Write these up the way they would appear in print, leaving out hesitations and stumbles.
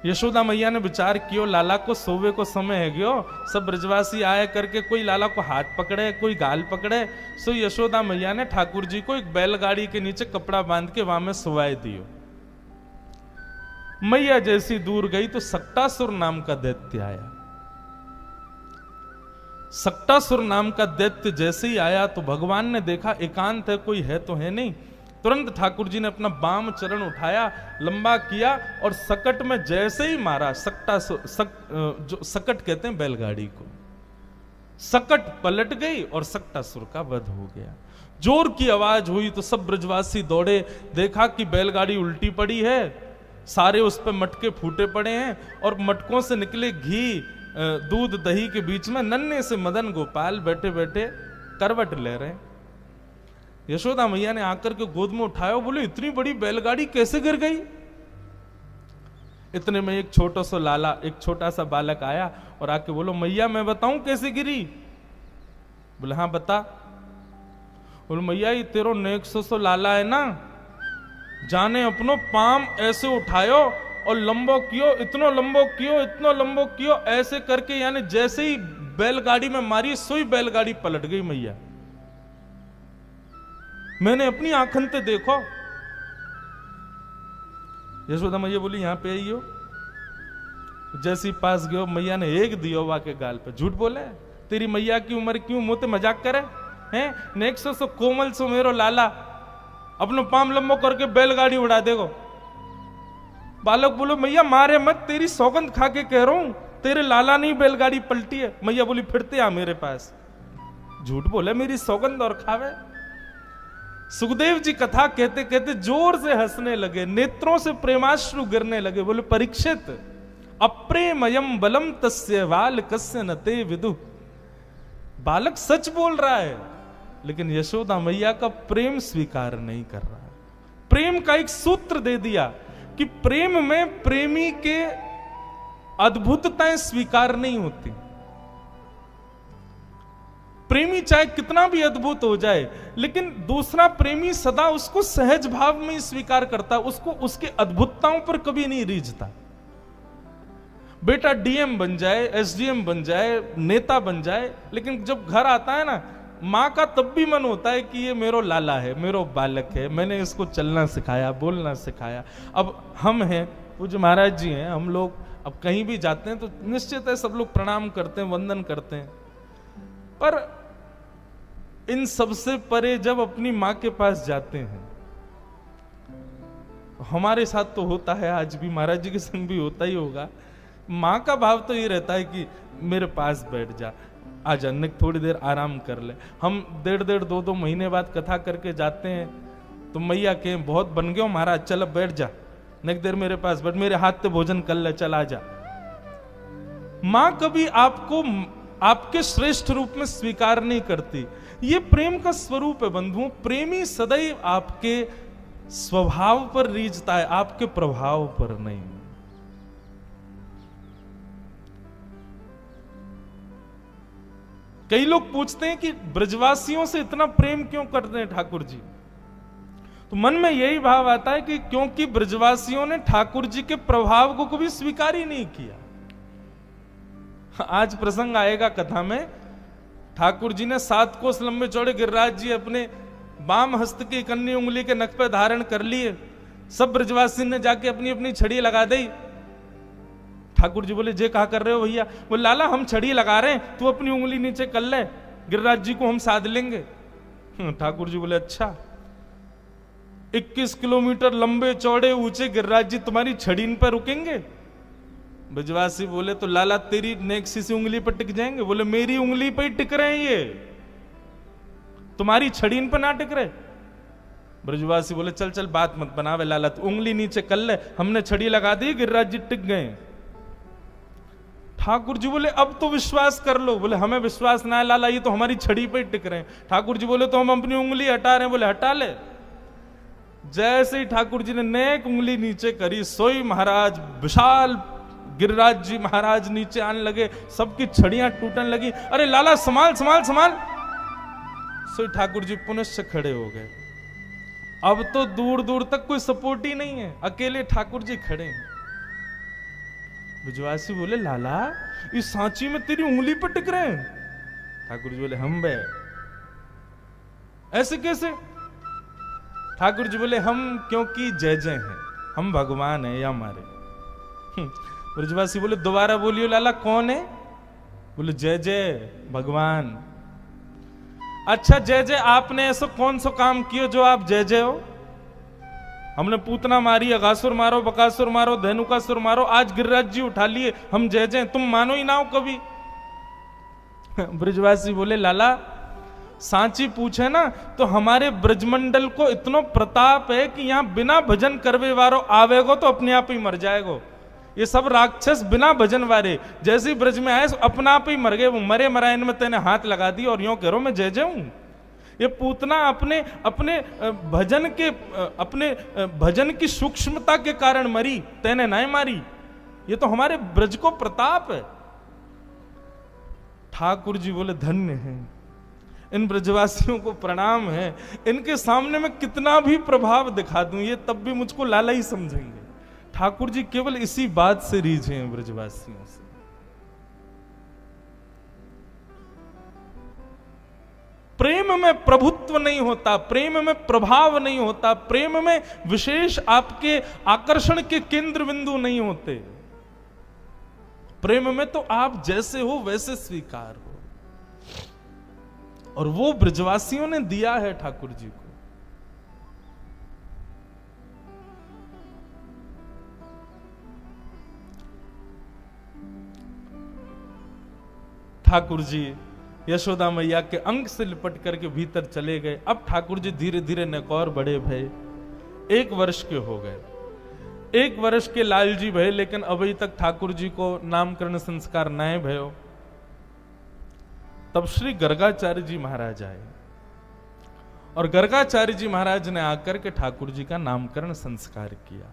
यशोदा मैया ने विचार कियो, लाला को सोवे को समय है गयो, सब ब्रजवासी आए करके कोई लाला को हाथ पकड़े, कोई गाल पकड़े। सो यशोदा मैया ने ठाकुर जी को एक बैलगाड़ी के नीचे कपड़ा बांध के वहां में सुवाए दियो। मैया जैसी दूर गई तो सक्टासुर नाम का दैत्य आया। सक्टासुर नाम का दैत्य जैसे ही आया तो भगवान ने देखा एकांत है, कोई है तो है नहीं। तुरंत ठाकुर जी ने अपना बाम चरण उठाया, लंबा किया और सकट में जैसे ही मारा, जो सकट कहते हैं बैलगाड़ी को, सकट पलट गई और सक्टासुर का वध हो गया। जोर की आवाज हुई तो सब ब्रजवासी दौड़े, देखा कि बैलगाड़ी उल्टी पड़ी है, सारे उस पे मटके फूटे पड़े हैं और मटकों से निकले घी दूध दही के बीच में नन्हे से मदन गोपाल बैठे बैठे करवट ले रहे हैं। यशोदा मैया ने आकर के गोद में उठाया, बोले इतनी बड़ी बैलगाड़ी कैसे गिर गई। इतने में एक छोटा सा लाला, एक छोटा सा बालक आया और आके बोलो मैया मैं बताऊं कैसे गिरी। बोले हाँ बता। बोले मैया ये तेरो नेक सो लाला है ना, जाने अपनो पाम ऐसे उठायो और लंबो कियो, इतनो लंबो कियो, इतनो लंबो कियो, ऐसे करके यानी जैसे ही बैलगाड़ी में मारी सोई बैलगाड़ी पलट गई मैया। मैंने अपनी आंखन ते देखो। यशोदा मैया बोली यहां पे आइयो। जैसी पास गयो मैया ने एक दियो वा के गाल पे। झूठ बोले, तेरी मैया की उम्र क्यों मुंह मजाक करे हैं। नेक सो कोमल सो मेरो लाला, अपनो पाम लंबो करके बैलगाड़ी उड़ा देगो। बालक बोलो मैया मारे मत, तेरी सौगंध खा के कह रहा हूं, तेरे लाला नहीं बैलगाड़ी पलटी है। मैया बोली फिरते आ मेरे पास। झूठ बोले मेरी सौगंध और खावे। सुखदेव जी कथा कहते कहते जोर से हंसने लगे, नेत्रों से प्रेमाश्रु गिरने लगे। बोले परीक्षित अप्रेमयम बलम तस्य वाल कस्य नते विदु। बालक सच बोल रहा है, लेकिन यशोदा मैया का प्रेम स्वीकार नहीं कर रहा है। प्रेम का एक सूत्र दे दिया कि प्रेम में प्रेमी के अद्भुतताएं स्वीकार नहीं होती। प्रेमी चाहे कितना भी अद्भुत हो जाए, लेकिन दूसरा प्रेमी सदा उसको सहज भाव में स्वीकार करता, उसको उसके अद्भुतताओं पर कभी नहीं रीझता। बेटा डीएम बन जाए, एसडीएम बन जाए, नेता बन जाए, लेकिन जब घर आता है ना, मां का तब भी मन होता है कि ये मेरो लाला है, मेरो बालक है, मैंने इसको चलना सिखाया, बोलना सिखाया। अब हम हैं, पूज्य महाराज जी हैं, हम लोग अब कहीं भी जाते हैं तो निश्चित है सब लोग प्रणाम करते हैं, वंदन करते हैं, पर इन सबसे परे जब अपनी मां के पास जाते हैं, हमारे साथ तो होता है, आज भी महाराज जी के संग भी होता ही होगा, मां का भाव तो ये रहता है कि मेरे पास बैठ जा, आजा, निक थोड़ी देर आराम कर ले। हम 1.5 2 महीने बाद कथा करके जाते हैं तो मैया के बहुत बन गयो महाराज, चल अब बैठ जा, निक देर मेरे पास बैठ, मेरे हाथ से भोजन कर ले, चल आजा। मां कभी आपको आपके श्रेष्ठ रूप में स्वीकार नहीं करती। ये प्रेम का स्वरूप है बंधुओं। प्रेमी सदैव आपके स्वभाव पर रीझता है, आपके प्रभाव पर नहीं। कई लोग पूछते हैं कि ब्रजवासियों से इतना प्रेम क्यों करते हैं ठाकुर जी, तो मन में यही भाव आता है कि क्योंकि ब्रजवासियों ने ठाकुर जी के प्रभाव को कभी स्वीकार ही नहीं किया। आज प्रसंग आएगा कथा में, ठाकुर जी ने 7 कोस लंबे चौड़े गिरिराज जी अपने बाम हस्त की कन्नी उंगली के नख पे धारण कर लिए। सब ब्रजवासी ने जाके अपनी अपनी छड़ी लगा दी। ठाकुर जी बोले जे कहा कर रहे हो भैया। बोले लाला हम छड़ी लगा रहे हैं, तू अपनी उंगली नीचे कर ले, गिरिराज जी को हम साध लेंगे। ठाकुर जी बोले अच्छा। 21 किलोमीटर लंबे चौड़े ऊंचे गिरिराज जी तुम्हारी छड़ी पर रुकेंगे? ब्रजवासी बोले तो लाला तेरी नेक सी उंगली पर टिक जाएंगे? बोले मेरी उंगली पर ही टिक रहे हैं, ये तुम्हारी छड़ी पर ना टिक रहे। ब्रजवासी बोले चल चल बात मत बनावे लाला, तू उंगली नीचे कर ले, हमने छड़ी लगा दी, गिरिराज जी टिक गए। ठाकुर जी बोले अब तो विश्वास कर लो। बोले हमें विश्वास ना है लाला, ये तो हमारी छड़ी पे ही टिक रहे हैं। ठाकुर जी बोले तो हम अपनी उंगली हटा रहे हैं। बोले हटा ले। जैसे ही ठाकुर जी ने नेक उंगली नीचे करी, सोई महाराज विशाल गिरिराज जी महाराज नीचे आने लगे, सबकी छड़ियां टूटने लगी। अरे लाला संभाल संभाल संभाल। सोई ठाकुर जी पुनश्च खड़े हो गए। अब तो दूर दूर तक कोई सपोर्ट ही नहीं है, अकेले ठाकुर जी खड़े हैं। ब्रजवासी बोले लाला इस सांची में तेरी उंगली पर टिक रहे हैं। ठाकुर जी बोले हम बे ऐसे कैसे? ठाकुर जी बोले हम क्योंकि जय जय हैं, हम भगवान हैं या हमारे। ब्रजवासी बोले दोबारा बोलियो लाला कौन है? बोले जय जय भगवान। अच्छा जय जय आपने ऐसा कौन सा काम किया जो आप जय जय हो? हमने पूतना मारी, अगासुर मारो, बकासुर मारो, धेनुकासुर मारो, आज गिरिराज जी उठा लिए, हम जय जय, तुम मानो ही ना हो कभी। ब्रजवासी बोले लाला सांची पूछे ना तो हमारे ब्रजमंडल को इतना प्रताप है कि यहां बिना भजन करवे वारो आवेगो तो अपने आप ही मर जाएगो। ये सब राक्षस बिना भजन वारे जैसे ही ब्रज में आए अपना आप ही मर गए। वो मरे मरायन में तेने हाथ लगा दी और यूं करो मैं जय जय हूं। ये पूतना अपने अपने भजन की सूक्ष्मता के कारण मरी, तेने नहीं मारी। ये तो हमारे ब्रज को प्रताप है। ठाकुर जी बोले धन्य हैं, इन ब्रजवासियों को प्रणाम है, इनके सामने मैं कितना भी प्रभाव दिखा दूं ये तब भी मुझको लाला ही समझेंगे। ठाकुर जी केवल इसी बात से रीझे हैं ब्रजवासियों से। प्रेम में प्रभुत्व नहीं होता, प्रेम में प्रभाव नहीं होता, प्रेम में विशेष आपके आकर्षण के केंद्र बिंदु नहीं होते। प्रेम में तो आप जैसे हो वैसे स्वीकार हो, और वो ब्रजवासियों ने दिया है ठाकुर जी को। ठाकुर जी यशोदा मैया के अंग से लिपट करके भीतर चले गए। अब ठाकुर जी धीरे धीरे नकौर बड़े भय, 1 वर्ष के हो गए। 1 वर्ष के लाल जी भय, लेकिन अभी तक ठाकुर जी को नामकरण संस्कार नए भयो। तब श्री गर्गाचार्य जी महाराज आए और गर्गाचार्य जी महाराज ने आकर के ठाकुर जी का नामकरण संस्कार किया।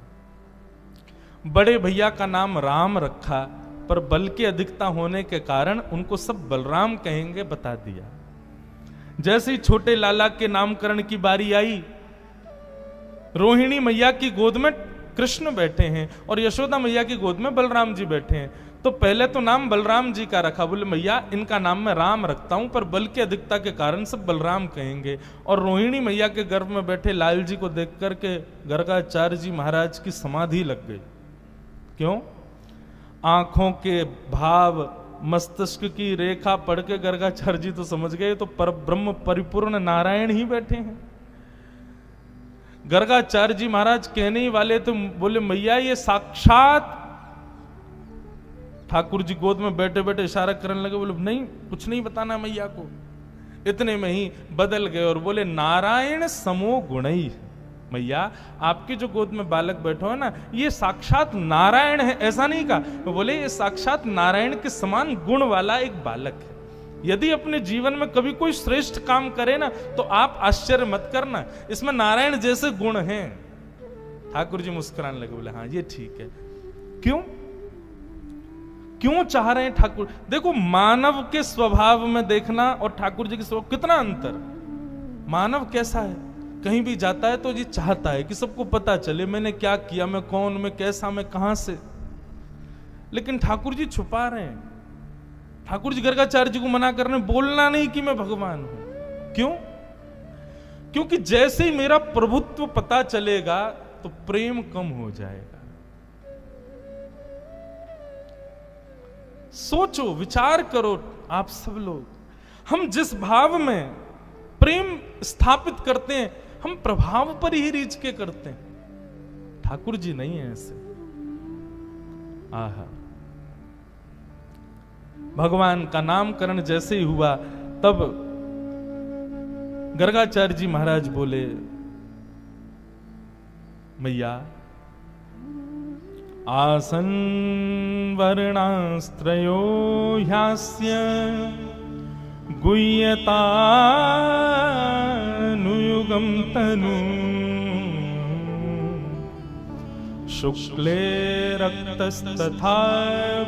बड़े भैया का नाम राम रखा, पर बल की अधिकता होने के कारण उनको सब बलराम कहेंगे बता दिया। जैसे ही छोटे लाला के नामकरण की बारी आई, रोहिणी मैया की गोद में कृष्ण बैठे हैं और यशोदा मैया की गोद में बलराम जी बैठे हैं। तो पहले तो नाम बलराम जी का रखा, बोले मैया इनका नाम मैं राम रखता हूं, पर बल की अधिकता के कारण सब बलराम कहेंगे। और रोहिणी मैया के गर्भ में बैठे लाल जी को देख करके गर्गाचार्य जी महाराज की समाधि लग गई। क्यों? आंखों के भाव, मस्तिष्क की रेखा पढ़ के गर्गाचार्य जी तो समझ गए तो पर ब्रह्म परिपूर्ण नारायण ही बैठे हैं। गर्गाचार्य जी महाराज कहने ही वाले तो बोले मैया ये साक्षात, ठाकुर जी गोद में बैठे बैठे इशारा करने लगे, बोले नहीं कुछ नहीं बताना मैया को। इतने में ही बदल गए और बोले नारायण समो गुणई। मैया आपके जो गोद में बालक बैठो है ना, ये साक्षात नारायण है। ऐसा नहीं कहा, वो बोले ये साक्षात नारायण के समान गुण वाला एक बालक है। यदि अपने जीवन में कभी कोई श्रेष्ठ काम करे ना तो आप आश्चर्य मत करना, इसमें नारायण जैसे गुण हैं। ठाकुर जी मुस्कुराने लगे, बोले हाँ ये ठीक है। क्यों चाह रहे हैं ठाकुर? देखो मानव के स्वभाव में देखना और ठाकुर जी के स्वभाव कितना अंतर। मानव कैसा है, कहीं भी जाता है तो जी चाहता है कि सबको पता चले मैंने क्या किया, मैं कौन, मैं कैसा, मैं कहां से। लेकिन ठाकुर जी छुपा रहे हैं। ठाकुर जी गर्गाचार्य जी को मना कर रहे हैं, बोलना नहीं कि मैं भगवान हूं। क्यों? क्योंकि जैसे ही मेरा प्रभुत्व पता चलेगा तो प्रेम कम हो जाएगा। सोचो, विचार करो आप सब लोग, हम जिस भाव में प्रेम स्थापित करते हैं हम प्रभाव पर ही रीच के करते हैं। ठाकुर जी नहीं है ऐसे। आहा, भगवान का नामकरण जैसे ही हुआ तब गर्गाचार्य जी महाराज बोले मैया आसन वर्णास्त्रयो ह्यास्य गुह्यतानुयुगं तनु शुक्ले रक्तस्तथा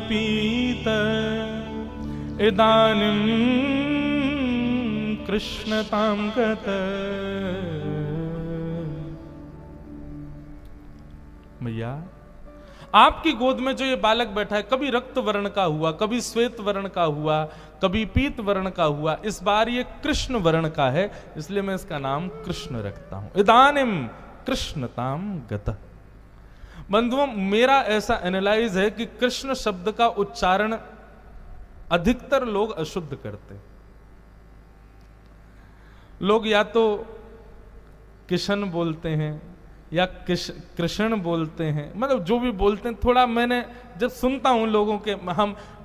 पीत इदानीं कृष्णतां गत। मैया आपकी गोद में जो ये बालक बैठा है, कभी रक्त वर्ण का हुआ, कभी श्वेत वर्ण का हुआ, कभी पीत वर्ण का हुआ, इस बार ये कृष्ण वर्ण का है, इसलिए मैं इसका नाम कृष्ण रखता हूं। इदानीम कृष्णताम गतः। बंधुओं, मेरा ऐसा एनालाइज है कि कृष्ण शब्द का उच्चारण अधिकतर लोग अशुद्ध करते। लोग या तो किशन बोलते हैं या कृष्ण बोलते हैं, मतलब जो भी बोलते हैं। थोड़ा मैंने जब सुनता हूं लोगों के,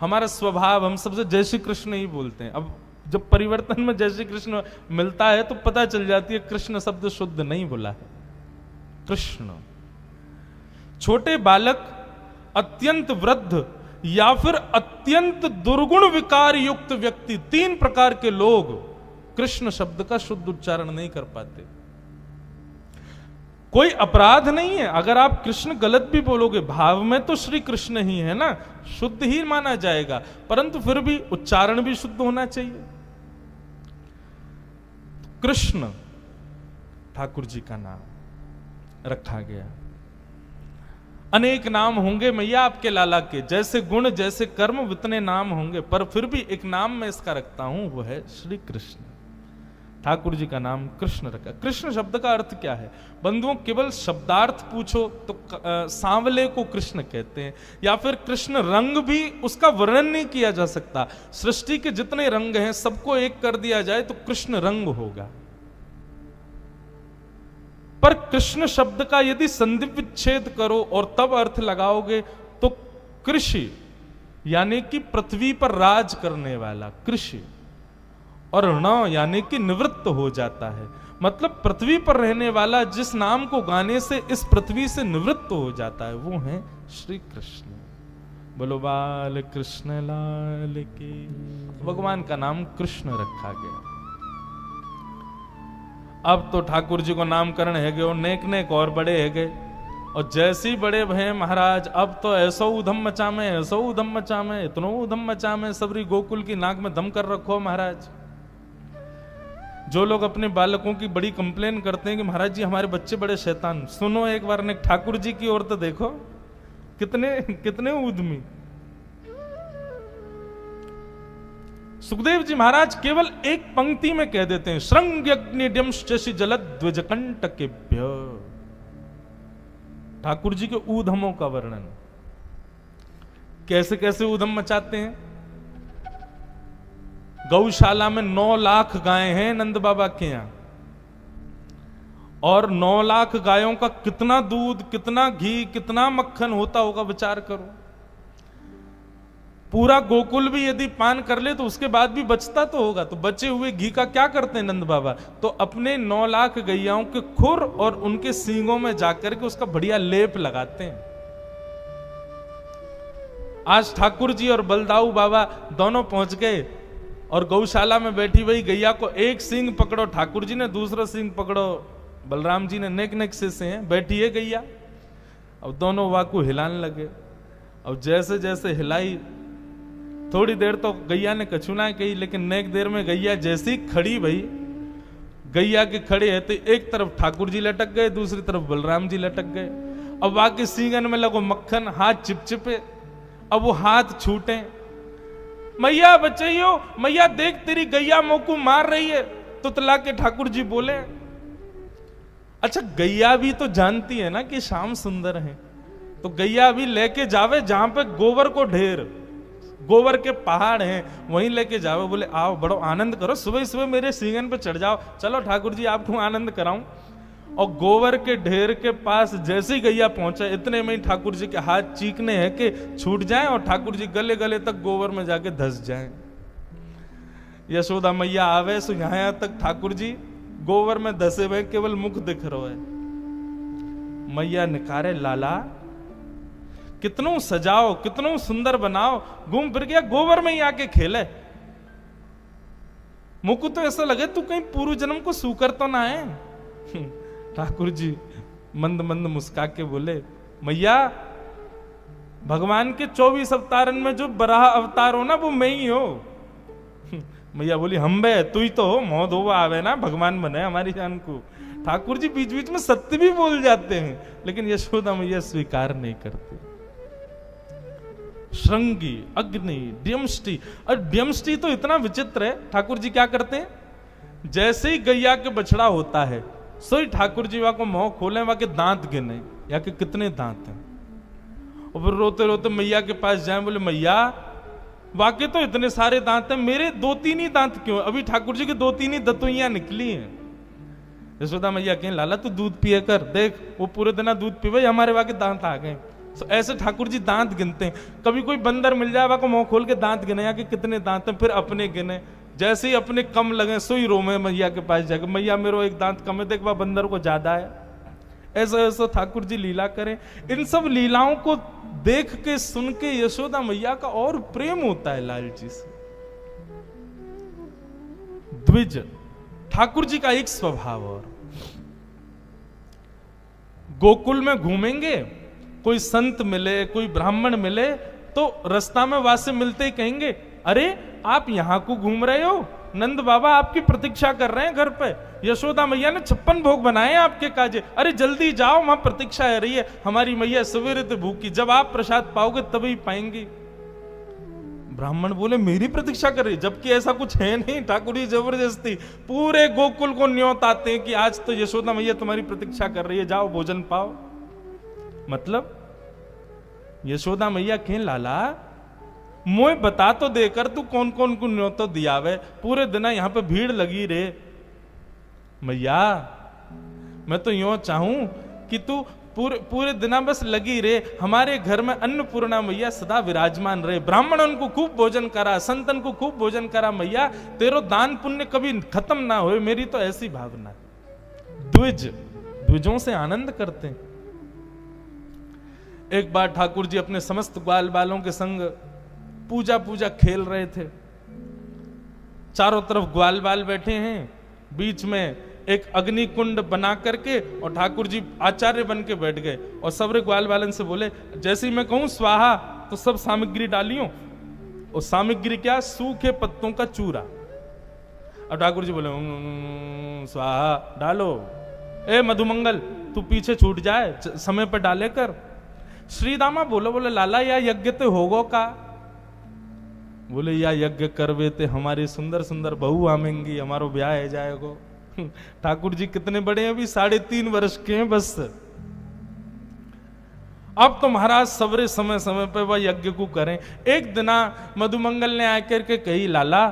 हमारा स्वभाव, हम सबसे जय श्री कृष्ण ही बोलते हैं। अब जब परिवर्तन में जय श्री कृष्ण मिलता है तो पता चल जाती है कृष्ण शब्द शुद्ध नहीं बोला है। कृष्ण, छोटे बालक, अत्यंत वृद्ध या फिर अत्यंत दुर्गुण विकार युक्त व्यक्ति, 3 प्रकार के लोग कृष्ण शब्द का शुद्ध उच्चारण नहीं कर पाते। कोई अपराध नहीं है अगर आप कृष्ण गलत भी बोलोगे, भाव में तो श्री कृष्ण ही है ना, शुद्ध ही माना जाएगा, परंतु फिर भी उच्चारण भी शुद्ध होना चाहिए। कृष्ण ठाकुर जी का नाम रखा गया। अनेक नाम होंगे मैया आपके लाला के, जैसे गुण जैसे कर्म उतने नाम होंगे, पर फिर भी एक नाम मैं इसका रखता हूं, वो है श्री कृष्ण। ठाकुर जी का नाम कृष्ण रखा। कृष्ण शब्द का अर्थ क्या है बंधुओं? केवल शब्दार्थ पूछो तो सांवले को कृष्ण कहते हैं, या फिर कृष्ण रंग भी उसका वर्णन नहीं किया जा सकता। सृष्टि के जितने रंग हैं सबको एक कर दिया जाए तो कृष्ण रंग होगा। पर कृष्ण शब्द का यदि संधि विच्छेद करो और तब अर्थ लगाओगे तो कृषि, यानी कि पृथ्वी पर राज करने वाला कृषि, और ण यानी कि निवृत्त हो जाता है। मतलब पृथ्वी पर रहने वाला जिस नाम को गाने से इस पृथ्वी से निवृत्त हो जाता है, वो है श्री कृष्ण। बोलो बाल कृष्ण लाल की। भगवान का नाम कृष्ण रखा गया। अब तो ठाकुर जी को नामकरण है गए, नेक नेक और बड़े है गए, और जैसे ही बड़े भय महाराज, अब तो ऐसो उधम मचा में, ऐसो उधम मचा में, इतनो उधम मचा में, सबरी गोकुल की नाक में दम कर रखो महाराज। जो लोग अपने बालकों की बड़ी कंप्लेन करते हैं कि महाराज जी हमारे बच्चे बड़े शैतान, सुनो एक बार ने ठाकुर जी की ओर तो देखो, कितने कितने उद्यमी। सुखदेव जी महाराज केवल एक पंक्ति में कह देते हैं, श्रृंग्यग्निड्यम शशि जलद्विजकंटकेभ्य। ठाकुर जी के ऊधमों का वर्णन, कैसे कैसे ऊधम मचाते हैं। गौशाला में 9 लाख गायें हैं नंद बाबा के यहां, और 9 लाख गायों का कितना दूध, कितना घी, कितना मक्खन होता होगा, विचार करो। पूरा गोकुल भी यदि पान कर ले तो उसके बाद भी बचता तो होगा, तो बचे हुए घी का क्या करते हैं नंद बाबा? तो अपने 9 लाख गैयाओं के खुर और उनके सींगों में जाकर के उसका बढ़िया लेप लगाते हैं। आज ठाकुर जी और बलदाऊ बाबा दोनों पहुंच गए और गौशाला में बैठी हुई गैया को एक सींग पकड़ो ठाकुर जी ने, दूसरा सींग पकड़ो बलराम जी ने, नेक नेक से हैं, बैठी है गैया। अब दोनों वाकू हिलाने लगे। अब जैसे जैसे हिलाई, थोड़ी देर तो गैया ने कछुना कही, लेकिन नेक देर में गैया जैसी खड़ी भई, गैया के खड़े है तो एक तरफ ठाकुर जी लटक गए, दूसरी तरफ बलराम जी लटक गए। अब वाकई सींगन में लगो मक्खन, हाथ चिपचिपे। अब वो हाथ छूटे, मैया बचाइयो, मैया देख तेरी गैया मोकू मार रही है, तुतला के ठाकुर जी बोले। अच्छा, गैया भी तो जानती है ना कि श्याम सुंदर है, तो गैया भी लेके जावे जहां पे गोबर को ढेर, गोबर के पहाड़ हैं, वहीं लेके जावे। बोले आओ बड़ो आनंद करो, सुबह सुबह मेरे सींगन पे चढ़ जाओ, चलो ठाकुर जी आपको आनंद कराऊं। और गोबर के ढेर के पास जैसे ही गैया पहुंचा, इतने में ही ठाकुर जी के हाथ चीखने हैं कि छूट जाएं और ठाकुर जी गले गले तक गोबर में जाके धस जाएं। यशोदा मैया आवे सो यहां तक ठाकुर जी गोबर में धसे हुए, केवल मुख दिख रहा है। मैया निकारे लाला, कितनों सजाओ, कितनों सुंदर बनाओ, घूम फिर गया गोबर में ही आके खेले। मुझको तो ऐसा लगे तू कहीं पूर्व जन्म को सूकर तो ना है। ठाकुर जी मंद मंद मुस्का के बोले, मैया भगवान के 24 अवतारन में जो बराह अवतार हो ना, वो मैं ही हो। मैया बोली, हम बे तू ही तो हो, मोह धोवा आवे ना भगवान बने हमारी जान को। ठाकुर जी बीच बीच में सत्य भी बोल जाते हैं, लेकिन यशोदा मैया स्वीकार नहीं करती। श्रृंगी, अग्नि, ड्यमष्टि। और ड्यमष्टि तो इतना विचित्र है, ठाकुर जी क्या करते हैं, जैसे ही गैया के बछड़ा होता है सोई ठाकुर जी वहां को मुंह खोले, वहां के दांत गिने या कि कितने दांत हैं, और फिर रोते रोते मैया के पास जाए, बोले मैया वाकई तो इतने सारे दांत हैं, मेरे 2-3 ही दांत क्यों? अभी ठाकुर जी की 2-3 ही दतुइयां निकली हैं। यशोदा मैया कहें लाला तू दूध पिए कर, देख वो पूरे दिन दूध पीवे, हमारे वहां के दांत आ गए। तो ऐसे ठाकुर जी दांत गिनते हैं। कभी कोई बंदर मिल जाए वहां को मुंह खोल के दांत गिने या कि कितने दांत हैं, फिर अपने गिने, जैसे ही अपने कम लगे सोई रोमे मैया के पास जाकर, मैया मेरा एक दांत कम है, देख वह बंदर को ज्यादा है। ऐसा ऐसा ठाकुर जी लीला करें। इन सब लीलाओं को देख के सुन के यशोदा मैया का और प्रेम होता है लाल जी से। द्विज ठाकुर जी का एक स्वभाव, और गोकुल में घूमेंगे, कोई संत मिले, कोई ब्राह्मण मिले, तो रास्ता में वासे मिलते ही कहेंगे अरे आप यहां को घूम रहे हो, नंद बाबा आपकी प्रतीक्षा कर रहे हैं घर पे, यशोदा मैया ने 56 भोग बनाए आपके काजे, अरे जल्दी जाओ वहां प्रतीक्षा है रही है, हमारी मैया सवेरे से भूखी, जब आप प्रसाद पाओगे तभी पाएंगी। ब्राह्मण बोले मेरी प्रतीक्षा कर रही, जबकि ऐसा कुछ है नहीं। ठाकुर जी जबरदस्ती पूरे गोकुल को न्योत आते हैं कि आज तो यशोदा मैया तुम्हारी प्रतीक्षा कर रही है, जाओ भोजन पाओ। मतलब यशोदा मैया कहें लाला मोए बता तो देकर तू कौन कौन को न्योतो दिया वे, पूरे दिन यहां पे भीड़ लगी रे। मैया मैं तो यूं चाहूं कि तू पूरे दिन बस लगी रे, हमारे घर में अन्नपूर्णा मैया सदा विराजमान रहे, ब्राह्मणों को खूब भोजन करा, संतन को खूब भोजन करा, मैया तेरो दान पुण्य कभी खत्म ना हो, मेरी तो ऐसी भावना। द्विज द्विजों से आनंद करते हैं। एक बार ठाकुर जी अपने समस्त ग्वाल बालों के संग पूजा खेल रहे थे, चारों तरफ ग्वाल बाल बैठे हैं, बीच में एक अग्नि कुंड बना करके, और ठाकुर जी आचार्य बन के बैठ गए, और सबरे ग्वाल बालन से बोले जैसे ही मैं कहूं स्वाहा तो सब सामग्री डालियो, और सामग्री क्या, सूखे पत्तों का चूरा। अब ठाकुर जी बोले स्वाहा डालो, ए मधुमंगल तू पीछे छूट जाए, समय पर डाले कर। श्रीदामा बोले लाला या यज्ञ ते होगो का? बोले या यज्ञ करवे ते हमारी सुंदर सुंदर बहू आमेंगी, हमारो ब्याह है जाएगो। ठाकुर जी कितने बड़े हैं, अभी 3.5 वर्ष के हैं बस। अब तो महाराज सवरे समय समय पे वह यज्ञ को करें। एक दिना मधुमंगल ने आकर के कही लाला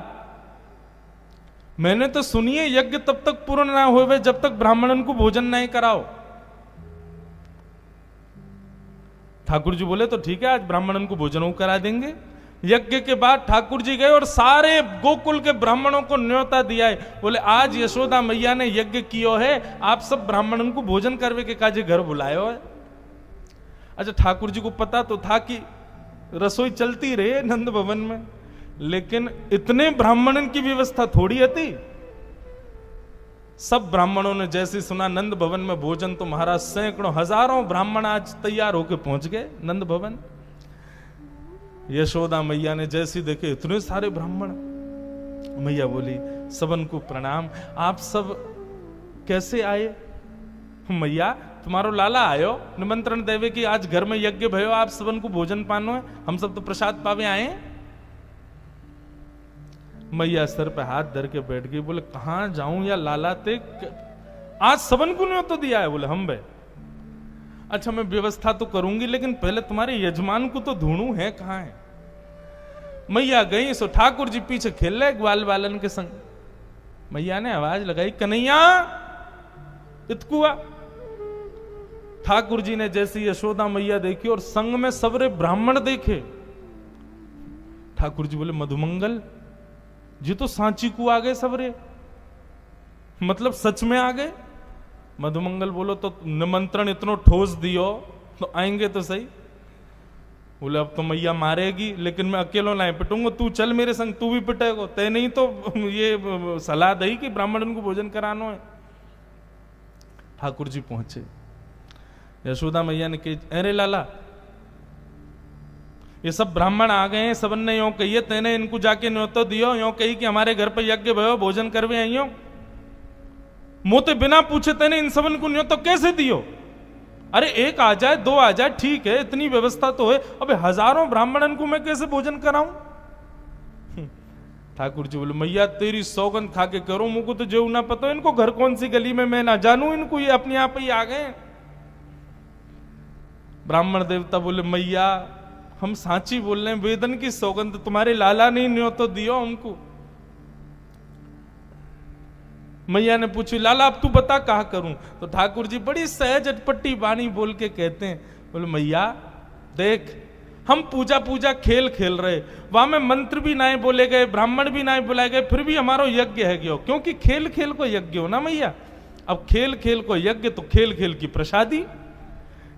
मैंने तो सुनिए यज्ञ तब तक पूर्ण ना होवे जब तक ब्राह्मणन को भोजन नहीं कराओ। ठाकुर जी बोले तो ठीक है आज ब्राह्मणन को भोजन करा देंगे। यज्ञ के बाद ठाकुर जी गए और सारे गोकुल के ब्राह्मणों को न्योता दिया है, बोले आज यशोदा मैया ने यज्ञ कियो है, आप सब ब्राह्मणों को भोजन करवे के काजे घर बुलायो है। अच्छा ठाकुर जी को पता तो था कि रसोई चलती रहे नंद भवन में, लेकिन इतने ब्राह्मणों की व्यवस्था थोड़ी थी। सब ब्राह्मणों ने जैसे सुना नंद भवन में भोजन, तो महाराज सैकड़ों हजारों ब्राह्मण आज तैयार होकर पहुंच गए नंद भवन। यशोदा मैया ने जैसे देखे इतने सारे ब्राह्मण, मैया बोली सबन को प्रणाम, आप सब कैसे आए? मैया तुम्हारो लाला आयो निमंत्रण देवे कि आज घर में यज्ञ भयो, आप सबन को भोजन पानो है, हम सब तो प्रसाद पावे आए। मैया सर पे हाथ धर के बैठ गई, बोले कहां जाऊं या लाला ते, आज सबन को नहीं तो दिया है। बोले हम बे अच्छा मैं व्यवस्था तो करूंगी, लेकिन पहले तुम्हारे यजमान को तो ढूंढूं है कहां है। मैया गई सो ठाकुर जी पीछे खेल रहे ग्वाल बालन के संग। मैया ने आवाज लगाई कन्हैया इतकुआ। ठाकुर जी ने जैसी यशोदा मैया देखी और संग में सबरे ब्राह्मण देखे, ठाकुर जी बोले मधुमंगल जी तो सांची को आ गए सबरे, मतलब सच में आ गए। मधुमंगल बोलो तो निमंत्रण इतनो ठोस दियो तो आएंगे तो सही। बोले अब तो मैया मारेगी, लेकिन मैं अकेलो नहीं पिटूंगा, तू चल मेरे संग, तू भी पिटेगो, ते नहीं तो ये सलाह दई कि ब्राह्मण को भोजन करानो है। ठाकुर जी पहुंचे, यशोदा मैया ने कही अरे लाला ये सब ब्राह्मण आ गए हैं, सबन ने यो कही तेने इनको जाके न्योतो दियो, यो कही कि हमारे घर पर यज्ञ भयो भोजन करवे आइयो, मोते बिना पूछे तेने इन सबन को न्योतो कैसे दियो? अरे एक आ जाए, दो आ जाए, ठीक है, इतनी व्यवस्था तो है, अबे हजारों ब्राह्मणन को मैं कैसे भोजन कराऊं? ठाकुर जी बोले, मैया तेरी सौगंध खा के करो, मुझको तो जो ना पता इनको घर कौन सी गली में मैं ना जानू, इनको ये अपने आप ही आ गए। ब्राह्मण देवता बोले, मैया हम सांची बोल रहे हैं, वेदन की सौगंध तुम्हारे लाला नहीं न्यो तो दियो हमको। मैया ने पूछी, लाला अब तू बता कहा करूं? तो ठाकुर जी बड़ी सहज अटपटी वाणी बोल के कहते हैं, बोले मैया देख, हम पूजा पूजा खेल खेल रहे, वहां में मंत्र भी ना बोले गए, ब्राह्मण भी ना बुलाए गए, फिर भी हमारा यज्ञ है क्यों? क्योंकि खेल खेल को यज्ञ हो ना मैया। अब खेल खेल को यज्ञ तो खेल खेल की प्रसादी।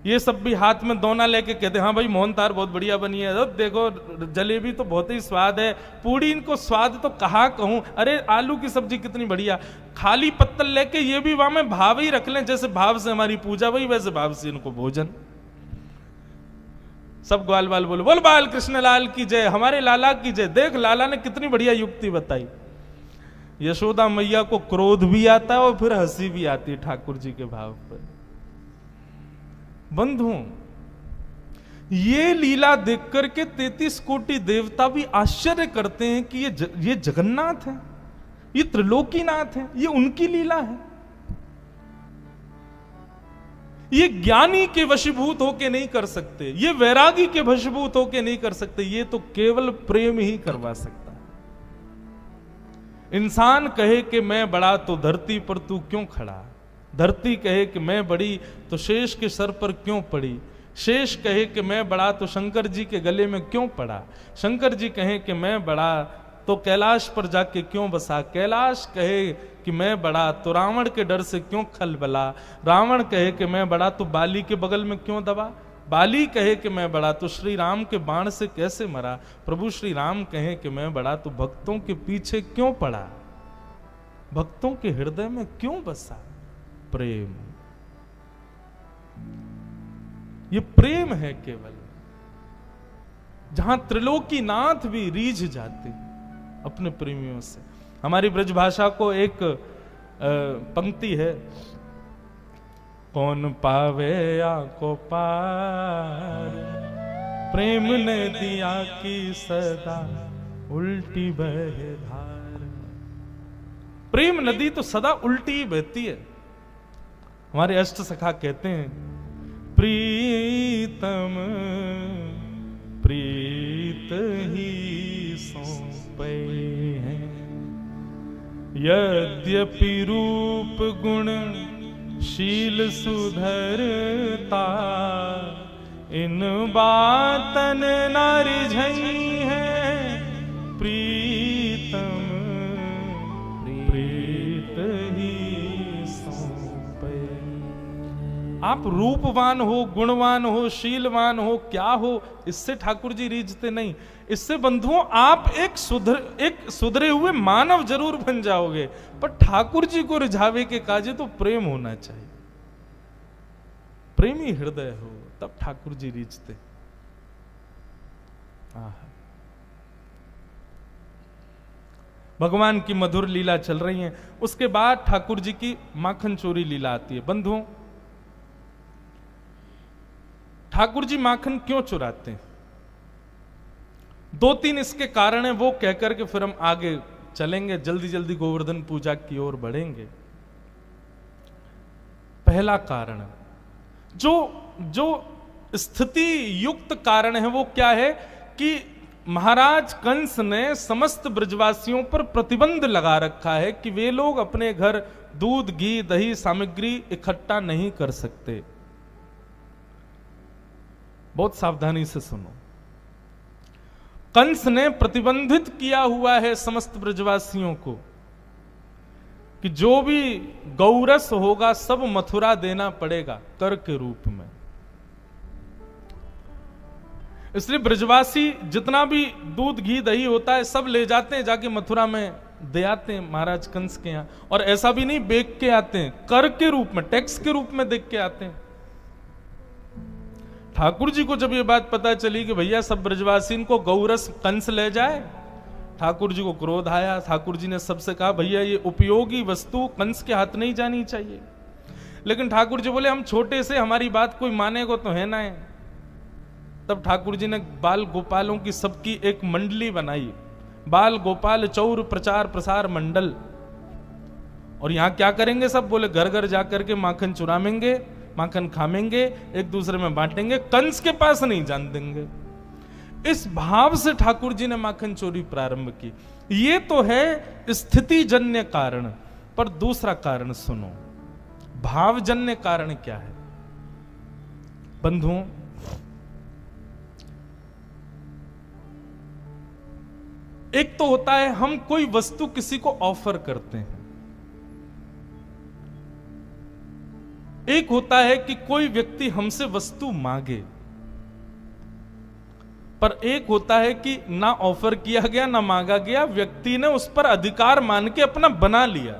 ये सब भी हाथ में दोना लेके कहते, हाँ भाई मोहन तार बहुत बढ़िया बनी है, अब देखो जलेबी तो बहुत ही स्वाद है, पूड़ी इनको स्वाद तो कहा कहूं, अरे आलू की सब्जी कितनी बढ़िया। खाली पत्तल लेके ये भी वहां में भाव ही रख लें, जैसे भाव से हमारी पूजा वही वैसे भाव से इनको भोजन। सब ग्वाल बाल बोले, बोल बाल कृष्ण लाल की जय, हमारे लाला की जय। देख लाला ने कितनी बढ़िया युक्ति बताई। यशोदा मैया को क्रोध भी आता है और फिर हंसी भी आती है ठाकुर जी के भाव पर। बंधुओं, ये लीला देख करके 33 कोटि देवता भी आश्चर्य करते हैं कि ये जगन्नाथ है, ये त्रिलोकीनाथ है, ये उनकी लीला है। ये ज्ञानी के वशीभूत होके नहीं कर सकते, ये वैरागी के वशीभूत होके नहीं कर सकते, ये तो केवल प्रेम ही करवा सकता है। इंसान कहे कि मैं बड़ा तो धरती पर तू क्यों खड़ा, धरती कहे कि मैं बड़ी तो शेष के सर पर क्यों पड़ी, शेष कहे कि मैं बड़ा तो शंकर जी के गले में क्यों पड़ा, शंकर जी कहे कि मैं बड़ा तो कैलाश पर जाके क्यों बसा, कैलाश कहे कि मैं बड़ा तो रावण के डर से क्यों खलबला, रावण कहे कि मैं बड़ा तो बाली के बगल में क्यों दबा, बाली कहे कि मैं बड़ा तो श्री राम के बाण से कैसे मरा, प्रभु श्री राम कहे कि मैं बड़ा तो भक्तों के पीछे क्यों पड़ा, भक्तों के हृदय में क्यों बसा। प्रेम, ये प्रेम है केवल, जहां त्रिलोकीनाथ भी रीझ जाते अपने प्रेमियों से। हमारी ब्रजभाषा को एक पंक्ति है, कौन पावे आको पार, प्रेम ने दिया की सदा उल्टी बहे धार। प्रेम नदी तो सदा उल्टी ही बहती है। हमारे अष्ट सखा कहते हैं, प्रीतम प्रीत ही सौंपे हैं, यद्यपि रूप गुण शील सुधरता, इन बातन न रिझई है, प्रीतम प्रीत ही सौंपे। आप रूपवान हो, गुणवान हो, शीलवान हो, क्या हो, इससे ठाकुर जी रीझते नहीं। इससे बंधुओं आप एक सुधरे हुए मानव जरूर बन जाओगे, पर ठाकुर जी को रिझावे के काजे तो प्रेम होना चाहिए। प्रेमी हृदय हो तब ठाकुर जी रीझते। भगवान की मधुर लीला चल रही है। उसके बाद ठाकुर जी की माखन चोरी लीला आती है। बंधुओं, ठाकुर जी माखन क्यों चुराते हैं? 2-3 इसके कारण है, वो कहकर के फिर हम आगे चलेंगे, जल्दी जल्दी गोवर्धन पूजा की ओर बढ़ेंगे। पहला कारण, जो स्थिति युक्त कारण है, वो क्या है कि महाराज कंस ने समस्त ब्रजवासियों पर प्रतिबंध लगा रखा है कि वे लोग अपने घर दूध, घी, दही सामग्री इकट्ठा नहीं कर सकते। बहुत सावधानी से सुनो। कंस ने प्रतिबंधित किया हुआ है समस्त ब्रजवासियों को कि जो भी गौरस होगा सब मथुरा देना पड़ेगा कर के रूप में। इसलिए ब्रजवासी जितना भी दूध, घी, दही होता है सब ले जाते हैं, जाके मथुरा में दे आते हैं महाराज कंस के यहाँ। और ऐसा भी नहीं बेच के आते हैं, कर के रूप में, टैक्स के रूप में देख के आते हैं। ठाकुर जी को जब ये बात पता चली कि भैया सब ब्रजवासी को गौरस कंस ले जाए, ठाकुर जी को क्रोध आया। ठाकुर जी ने सबसे कहा, भैया ये उपयोगी वस्तु कंस के हाथ नहीं जानी चाहिए। लेकिन ठाकुर जी बोले हम छोटे से, हमारी बात कोई मानेगा तो है ना है। तब ठाकुर जी ने बाल गोपालों की सबकी एक मंडली बनाई, बाल गोपाल चौर प्रचार प्रसार मंडल। और यहां क्या करेंगे सब? बोले घर घर जाकर के माखन चुरामेंगे, माखन खामेंगे, एक दूसरे में बांटेंगे, कंस के पास नहीं जान देंगे। इस भाव से ठाकुर जी ने माखन चोरी प्रारंभ की। ये तो है स्थिति जन्य कारण, पर दूसरा कारण सुनो, भावजन्य कारण क्या है बंधुओं? एक तो होता है हम कोई वस्तु किसी को ऑफर करते हैं, एक होता है कि कोई व्यक्ति हमसे वस्तु मांगे, पर एक होता है कि ना ऑफर किया गया ना मांगा गया, व्यक्ति ने उस पर अधिकार मान के अपना बना लिया।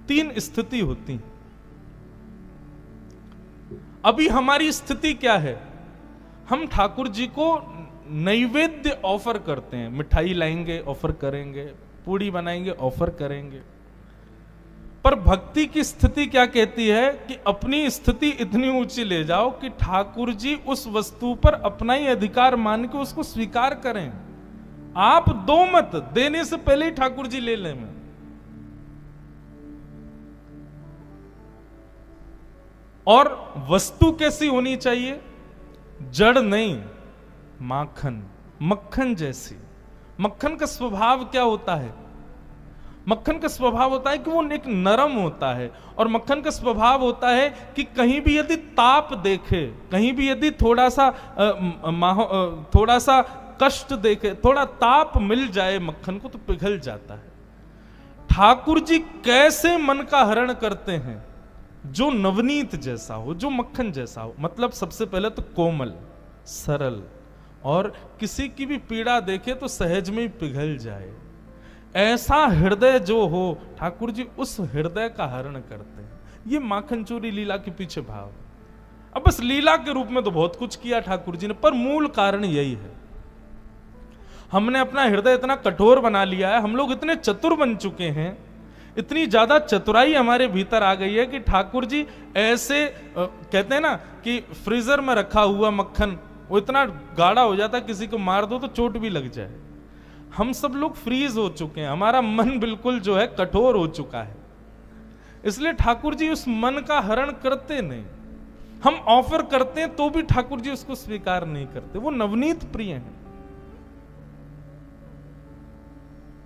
तीन स्थिति होती है। अभी हमारी स्थिति क्या है? हम ठाकुर जी को नैवेद्य ऑफर करते हैं, मिठाई लाएंगे ऑफर करेंगे, पूड़ी बनाएंगे ऑफर करेंगे। पर भक्ति की स्थिति क्या कहती है कि अपनी स्थिति इतनी ऊंची ले जाओ कि ठाकुर जी उस वस्तु पर अपना ही अधिकार मान के उसको स्वीकार करें। आप दो मत, देने से पहले ही ठाकुर जी ले लें। और वस्तु कैसी होनी चाहिए? जड़ नहीं, माखन, मक्खन जैसी। मक्खन का स्वभाव क्या होता है? मक्खन का स्वभाव होता है कि वो एक नरम होता है, और मक्खन का स्वभाव होता है कि कहीं भी यदि ताप देखे, कहीं भी यदि थोड़ा सा कष्ट देखे, थोड़ा ताप मिल जाए मक्खन को, तो पिघल जाता है। ठाकुर जी कैसे मन का हरण करते हैं? जो नवनीत जैसा हो, जो मक्खन जैसा हो। मतलब सबसे पहले तो कोमल, सरल, और किसी की भी पीड़ा देखे तो सहज में ही पिघल जाए, ऐसा हृदय जो हो, ठाकुर जी उस हृदय का हरण करते हैं। ये माखन चोरी लीला के पीछे भाव। अब बस लीला के रूप में तो बहुत कुछ किया ठाकुर जी ने, पर मूल कारण यही है, हमने अपना हृदय इतना कठोर बना लिया है, हम लोग इतने चतुर बन चुके हैं, इतनी ज्यादा चतुराई हमारे भीतर आ गई है कि ठाकुर जी ऐसे कहते हैं ना कि फ्रीजर में रखा हुआ मक्खन वो इतना गाढ़ा हो जाता है, किसी को मार दो तो चोट भी लग जाए। हम सब लोग फ्रीज हो चुके हैं, हमारा मन बिल्कुल जो है कठोर हो चुका है। इसलिए ठाकुर जी उस मन का हरण करते नहीं। हम ऑफर करते हैं तो भी ठाकुर जी उसको स्वीकार नहीं करते, वो नवनीत प्रिय हैं।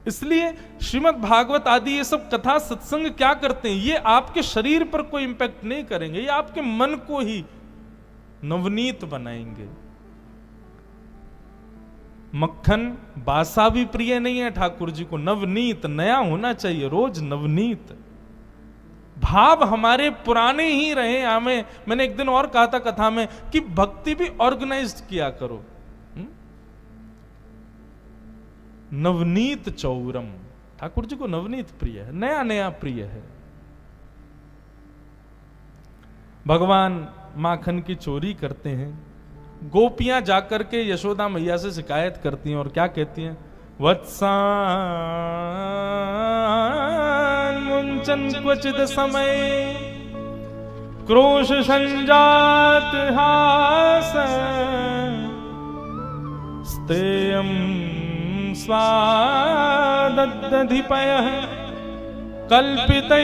इसलिए श्रीमद् भागवत आदि ये सब कथा सत्संग क्या करते हैं? ये आपके शरीर पर कोई इंपैक्ट नहीं करेंगे, ये आपके मन को ही नवनीत बनाएंगे। मक्खन बासा भी प्रिय नहीं है ठाकुर जी को, नवनीत, नया होना चाहिए, रोज नवनीत। भाव हमारे पुराने ही रहे। हमें, मैंने एक दिन और कहा था कथा में कि भक्ति भी ऑर्गेनाइज्ड किया करो। नवनीत चौरम, ठाकुर जी को नवनीत प्रिय है, नया नया प्रिय है। भगवान माखन की चोरी करते हैं, गोपियां जाकर के यशोदा मैया से शिकायत करती हैं और क्या कहती हैं? वत्सान मुंचन क्वचिद समय क्रोश संजात हास स्तेयम स्वादधिपयः कल्पितैस्तेययोगैः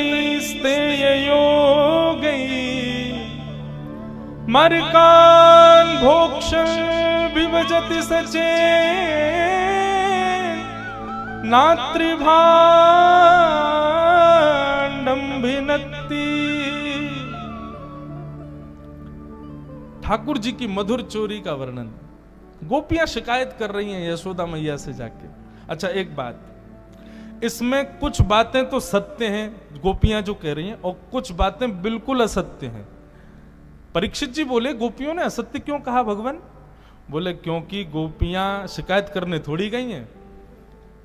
मर्कान् भोक्ष विभजति सचेन् नात्रिभाण्डं भिनत्ति। ठाकुर जी की मधुर चोरी का वर्णन। गोपियां शिकायत कर रही हैं यशोदा मैया से जाके। अच्छा एक बात, इसमें कुछ बातें तो सत्य हैं गोपियां जो कह रही हैं, और कुछ बातें बिल्कुल असत्य हैं। परीक्षित जी बोले गोपियों ने असत्य क्यों कहा भगवान? बोले क्योंकि गोपियां शिकायत करने थोड़ी गई हैं।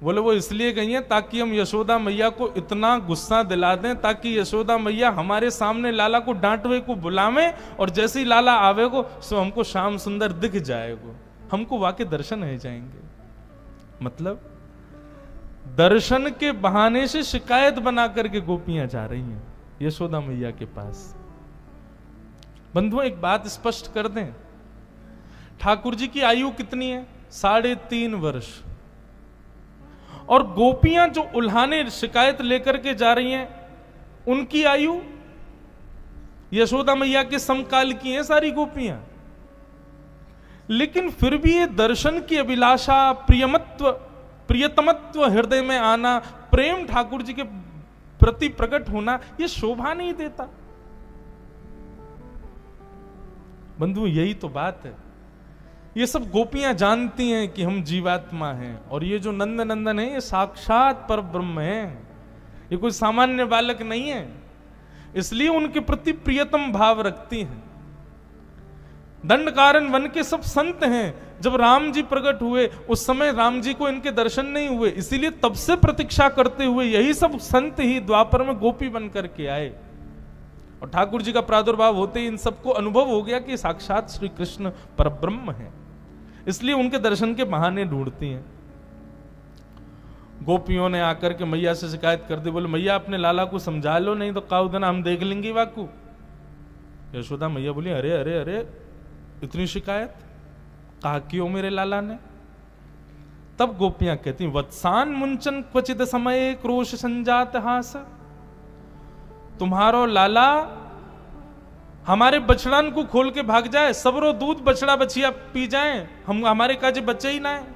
बोले वो इसलिए गई हैं ताकि हम यशोदा मैया को इतना गुस्सा दिला दें ताकि यशोदा मैया हमारे सामने लाला को डांटवे को बुलावे, और जैसे ही लाला आवेगो सो हमको श्याम सुंदर दिख जाएगो, हमको वाकई दर्शन हो जाएंगे। मतलब दर्शन के बहाने से शिकायत बना करके गोपियां जा रही हैं। यशोदा मैया के पास। बंधुओं एक बात स्पष्ट कर दें, ठाकुर जी की आयु कितनी है? 3.5 वर्ष। और गोपियां जो उल्हाने शिकायत लेकर के जा रही हैं, उनकी आयु यशोदा मैया के समकाल की हैं सारी गोपियां। लेकिन फिर भी ये दर्शन की अभिलाषा, प्रियतमत्व हृदय में आना, प्रेम ठाकुर जी के प्रति प्रकट होना, ये शोभा नहीं देता। बंधु यही तो बात है। ये सब गोपियां जानती हैं कि हम जीवात्मा हैं, और ये जो नंद नंदन है ये साक्षात पर ब्रह्म है, ये कोई सामान्य बालक नहीं है, इसलिए उनके प्रति प्रियतम भाव रखती हैं। दंडकारण्य वन के सब संत हैं, जब राम जी प्रकट हुए उस समय राम जी को इनके दर्शन नहीं हुए, इसीलिए तब से प्रतीक्षा करते हुए यही सब संत ही द्वापर में गोपी बन करके आए, और ठाकुर जी का प्रादुर्भाव होते ही इन सबको अनुभव हो गया कि साक्षात श्री कृष्ण परब्रह्म है, इसलिए उनके दर्शन के बहाने ढूंढती हैं। गोपियों ने आकर के मैया से शिकायत कर दी, बोले मैया अपने लाला को समझा लो, नहीं तो काऊ दिन हम देख लेंगे वाकू। यशोदा मैया बोली अरे अरे अरे इतनी शिकायत कहा क्यों मेरे लाला ने? तब गोपियां कहती वत्सान मुंचन क्वचित समय क्रोश संजात हास, तुम्हारो लाला हमारे बछड़ान को खोल के भाग जाए, सबरो दूध बछड़ा बछिया पी जाए, हम हमारे काजे बच्चे ही ना है।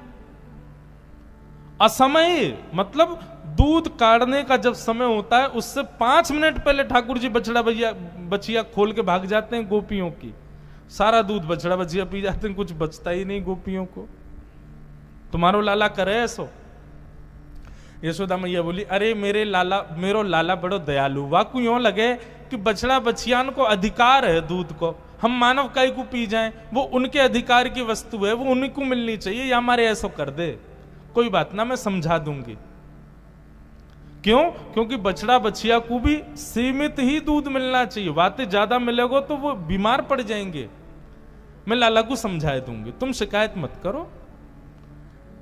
असमय मतलब दूध काढ़ने का जब समय होता है उससे 5 मिनट पहले ठाकुर जी बछड़ा बछिया खोल के भाग जाते हैं गोपियों की, सारा दूध बछड़ा बछिया पी जाते हैं, कुछ बचता ही नहीं गोपियों को। तुम्हारो लाला करे ऐसो? यशोदा मैया बोली अरे मेरो लाला बड़ो दयालु, वाकू यूं लगे कि बछड़ा बछियान को अधिकार है दूध को, हम मानव काय को पी जाएं, वो उनके अधिकार की वस्तु है, वो उन्हीं को मिलनी चाहिए, या हमारे ऐसा कर दे। कोई बात ना, मैं समझा दूंगी। क्यों? क्योंकि बछड़ा बछिया को भी सीमित ही दूध मिलना चाहिए, बातें ज्यादा मिलेगा तो वो बीमार पड़ जाएंगे। मैं लाला को समझा दूंगी, तुम शिकायत मत करो।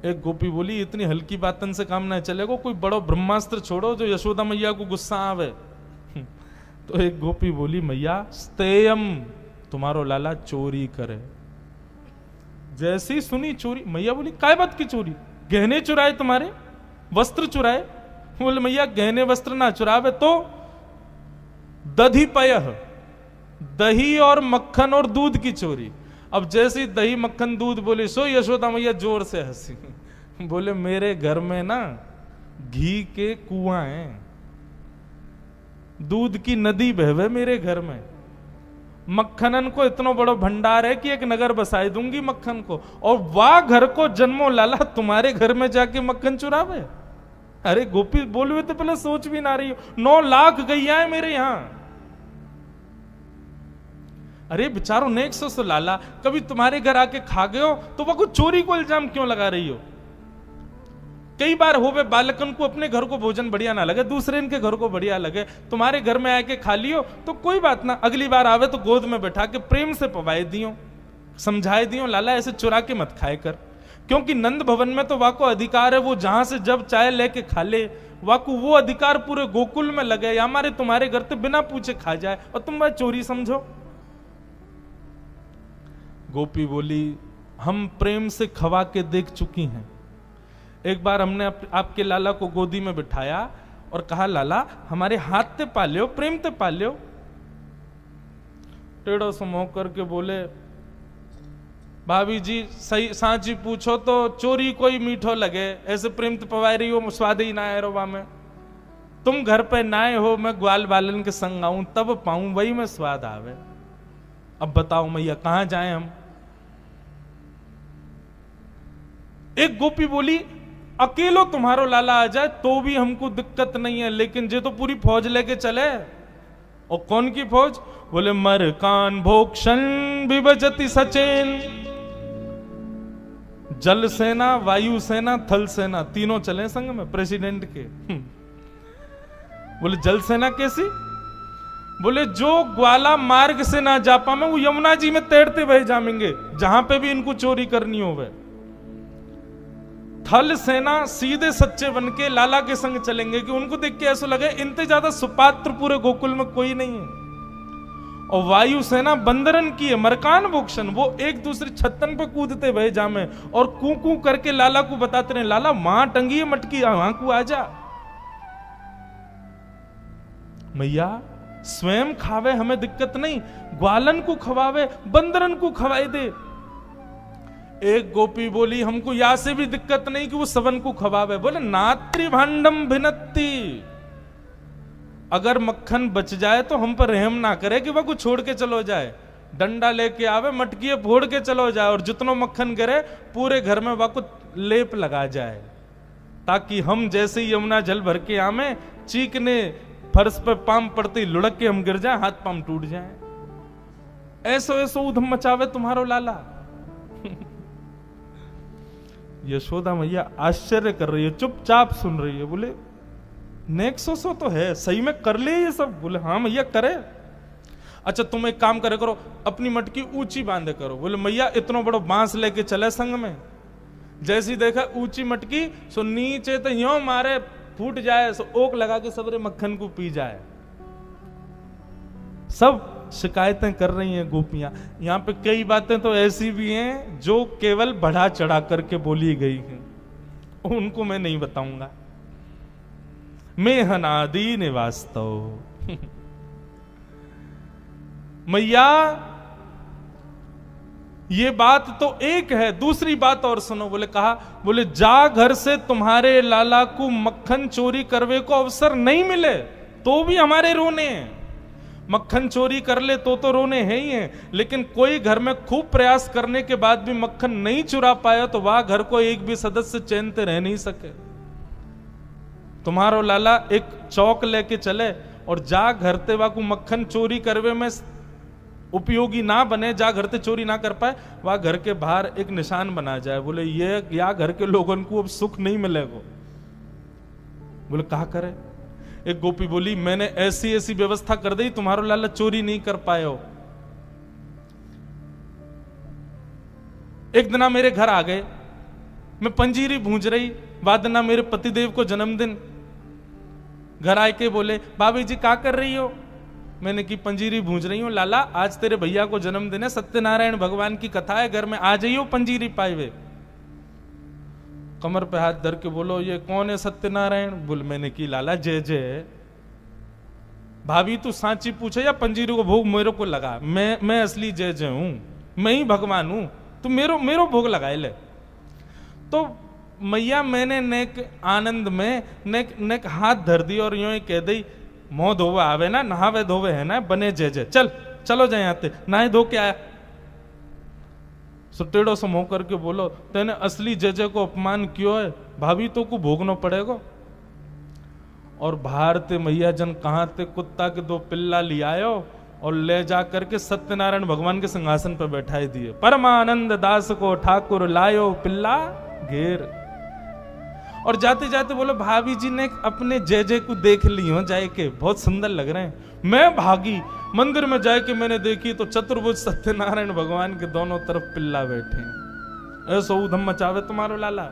एक गोपी बोली इतनी हल्की बातन से काम ना चलेगा, कोई बड़ो ब्रह्मास्त्र छोड़ो जो यशोदा मैया को गुस्सा आवे। तो एक गोपी बोली मैया स्तेयम, तुम्हारो लाला चोरी करे। जैसी सुनी चोरी, मैया बोली काय बात की चोरी? गहने चुराए तुम्हारे, वस्त्र चुराए? बोले मैया गहने वस्त्र ना चुरावे तो दधी पयह, दही और मक्खन और दूध की चोरी। अब जैसे दही मक्खन दूध बोली सो यशोदा मैया जोर से हंसी। बोले मेरे घर में ना घी के कुआं हैं, दूध की नदी बहवे मेरे घर में, मक्खनन को इतना बड़ा भंडार है कि एक नगर बसाई दूंगी मक्खन को, और वाह घर को जन्मो लाला तुम्हारे घर में जाके मक्खन चुरावे। अरे गोपी बोल हुए तो पहले सोच भी ना रही हो, 9 लाख गैया है मेरे यहां। अरे बेचारो नेक सो लाला, कभी तुम्हारे घर आके खा गए हो तो वो कुछ चोरी को इल्जाम क्यों लगा रही हो? कई बार हो वे बालकन को अपने घर को भोजन बढ़िया ना लगे, दूसरे इनके घर को बढ़िया लगे, तुम्हारे घर में आके खा लियो तो कोई बात ना, अगली बार आवे तो गोद में बैठा के प्रेम से पवाए दियो, समझाए दियो लाला ऐसे चुरा के मत खाए कर। क्योंकि नंद भवन में तो वाको अधिकार है, वो जहां से जब चाहे लेके खा ले, वाको वो अधिकार पूरे गोकुल में लगे, या हमारे तुम्हारे घर तो बिना पूछे खा जाए और तुम वह चोरी समझो। गोपी बोली हम प्रेम से खवा के देख चुकी हैं। एक बार हमने आपके लाला को गोदी में बिठाया और कहा लाला हमारे हाथ ते पालियो, प्रेम ते पालियो। टेढ़ो समोह करके बोले भाभी जी सही सांची पूछो तो चोरी कोई मीठो लगे, ऐसे प्रेम ते पवाई रही हो, स्वाद ही ना आए रोवा में। तुम घर पे नाए हो, मैं ग्वाल बालन के संग आऊं तब पाऊं, वही में स्वाद आवे। अब बताओ मैया कहां जाएं हम? एक गोपी बोली अकेलो तुम्हारो लाला आ जाए तो भी हमको दिक्कत नहीं है, लेकिन जे तो पूरी फौज लेके चले। और कौन की फौज? बोले मर कान भोक्षण विभजति सचेन, जल सेना, वायु सेना, थल सेना, तीनों चले संग में प्रेसिडेंट के। बोले जल सेना कैसी? बोले जो ग्वाला मार्ग से ना जा पाए वो यमुना जी में तैरते बह जाएंगे, जहां पे भी इनको चोरी करनी हो। थल सेना सीधे सच्चे बन के लाला के संग चलेंगे कि उनको देख के ऐसा लगे इनसे ज्यादा सुपात्र पूरे गोकुल में कोई नहीं है। और वायु सेना बंदरन की है, मरकान भूषण, वो एक दूसरे छत्तन पे कूदते भय जामे और कू कू करके लाला को बताते रहे, लाला वहां टंगी है मटकी, वहां को आजा। मैया स्वयं खावे हमें दिक्कत नहीं, ग्वालन को खवावे, बंदरन को खवाए दे। एक गोपी बोली हमको या से भी दिक्कत नहीं कि वो सवन को खवावे। बोले नात्री भांडम भिनत्ती, अगर मक्खन बच जाए तो हम पर रहम ना करे कि वह को छोड़ के चलो जाए, डंडा लेके आवे मटकी फोड़ के चलो जाए और जितनो मक्खन गिरे पूरे घर में वह को लेप लगा जाए, ताकि हम जैसे ही यमुना जल भर के आमे चीकने फर्श पे पाम पड़ते ही लुढ़क के हम गिर जाए, हाथ पाम टूट जाए। ऐसो ऐसो उधम मचावे तुम्हारो लाला। यशोदा मैया आश्चर्य कर रही है, चुपचाप सुन रही है। बोले नेक्सो तो है, सही में कर ले ये सब? बोले हाँ मैया करे। अच्छा तुम एक काम करे करो, अपनी मटकी ऊंची बांधे करो। बोले मैया इतना बड़ो बांस लेके चले संग में, जैसी देखा ऊंची मटकी सो नीचे तो यो मारे फूट जाए, सो ओक लगा के सबरे मक्खन को पी जाए। सब शिकायतें कर रही हैं गोपियां। यहां पे कई बातें तो ऐसी भी हैं जो केवल बढ़ा चढ़ा करके बोली गई हैं, उनको मैं नहीं बताऊंगा। मेहनादी निवास्तव। मैया ये बात तो एक है, दूसरी बात और सुनो। बोले कहा, बोले जा घर से तुम्हारे लाला को मक्खन चोरी करवे को अवसर नहीं मिले तो भी हमारे रोने हैं। मक्खन चोरी कर ले तो रोने हैं ही हैं, लेकिन कोई घर में खूब प्रयास करने के बाद भी मक्खन नहीं चुरा पाया तो वह घर को एक भी सदस्य चैन से रह नहीं सके। तुम्हारो लाला एक चौक लेके चले और जा घर ते वाकू मक्खन चोरी करवे में उपयोगी ना बने, जा घर ते चोरी ना कर पाए, वह घर के बाहर एक निशान बना जाए। बोले ये या घर के लोगों को अब सुख नहीं मिलेगा। बोले कहा करे? एक गोपी बोली मैंने ऐसी ऐसी व्यवस्था कर दी तुम्हारो लाला चोरी नहीं कर पाए हो। एक दिन मेरे घर आ गए, मैं पंजीरी भूंज रही, वादना मेरे पतिदेव को जन्मदिन। घर आए के बोले भाभी जी क्या कर रही हो? मैंने की पंजीरी भूंज रही हूं। लाला आज तेरे भैया को जन्मदिन है, सत्यनारायण भगवान की कथा है, घर में आ जाइयो पंजीरी पाए। कमर पे हाथ धर के बोलो ये कौन है सत्यनारायण? बोल मैंने की लाला जय जय। भाभी तू सांची पूछे या पंजीरी को भोग मेरे को लगा? मैं असली जय जय हूं, मैं ही भगवान हूं, तू मेरो भोग लगाए ले। तो मैया मैंने नेक आनंद में नेक हाथ धर दी और यूं ही कह दी मोह धोवे आवे ना, नहावे धोवे है ना, बने जय जय। चलो जाए आते, नहाए धो के आया। सो टेढ़ो से मुंह करके बोलो तेने असली जय जय को अपमान क्यों है? भाभी तो को भोगना पड़ेगा। और भारतीय मैया जन कहां थे कुत्ता के 2 पिल्ला ले आयो और ले जा करके सत्यनारायण भगवान के सिंहासन पर बैठाई दिए। परमानंद दास को ठाकुर लायो पिल्ला घेर। और जाते जाते बोलो भाभी जी ने अपने जय जय को देख ली हो जाए के, बहुत सुंदर लग रहे हैं। मैं भागी मंदिर में जाए के मैंने देखी तो चतुर्भुज सत्यनारायण भगवान के दोनों तरफ पिल्ला बैठे। ऐसा उधम मचावे तुम्हारो लाला।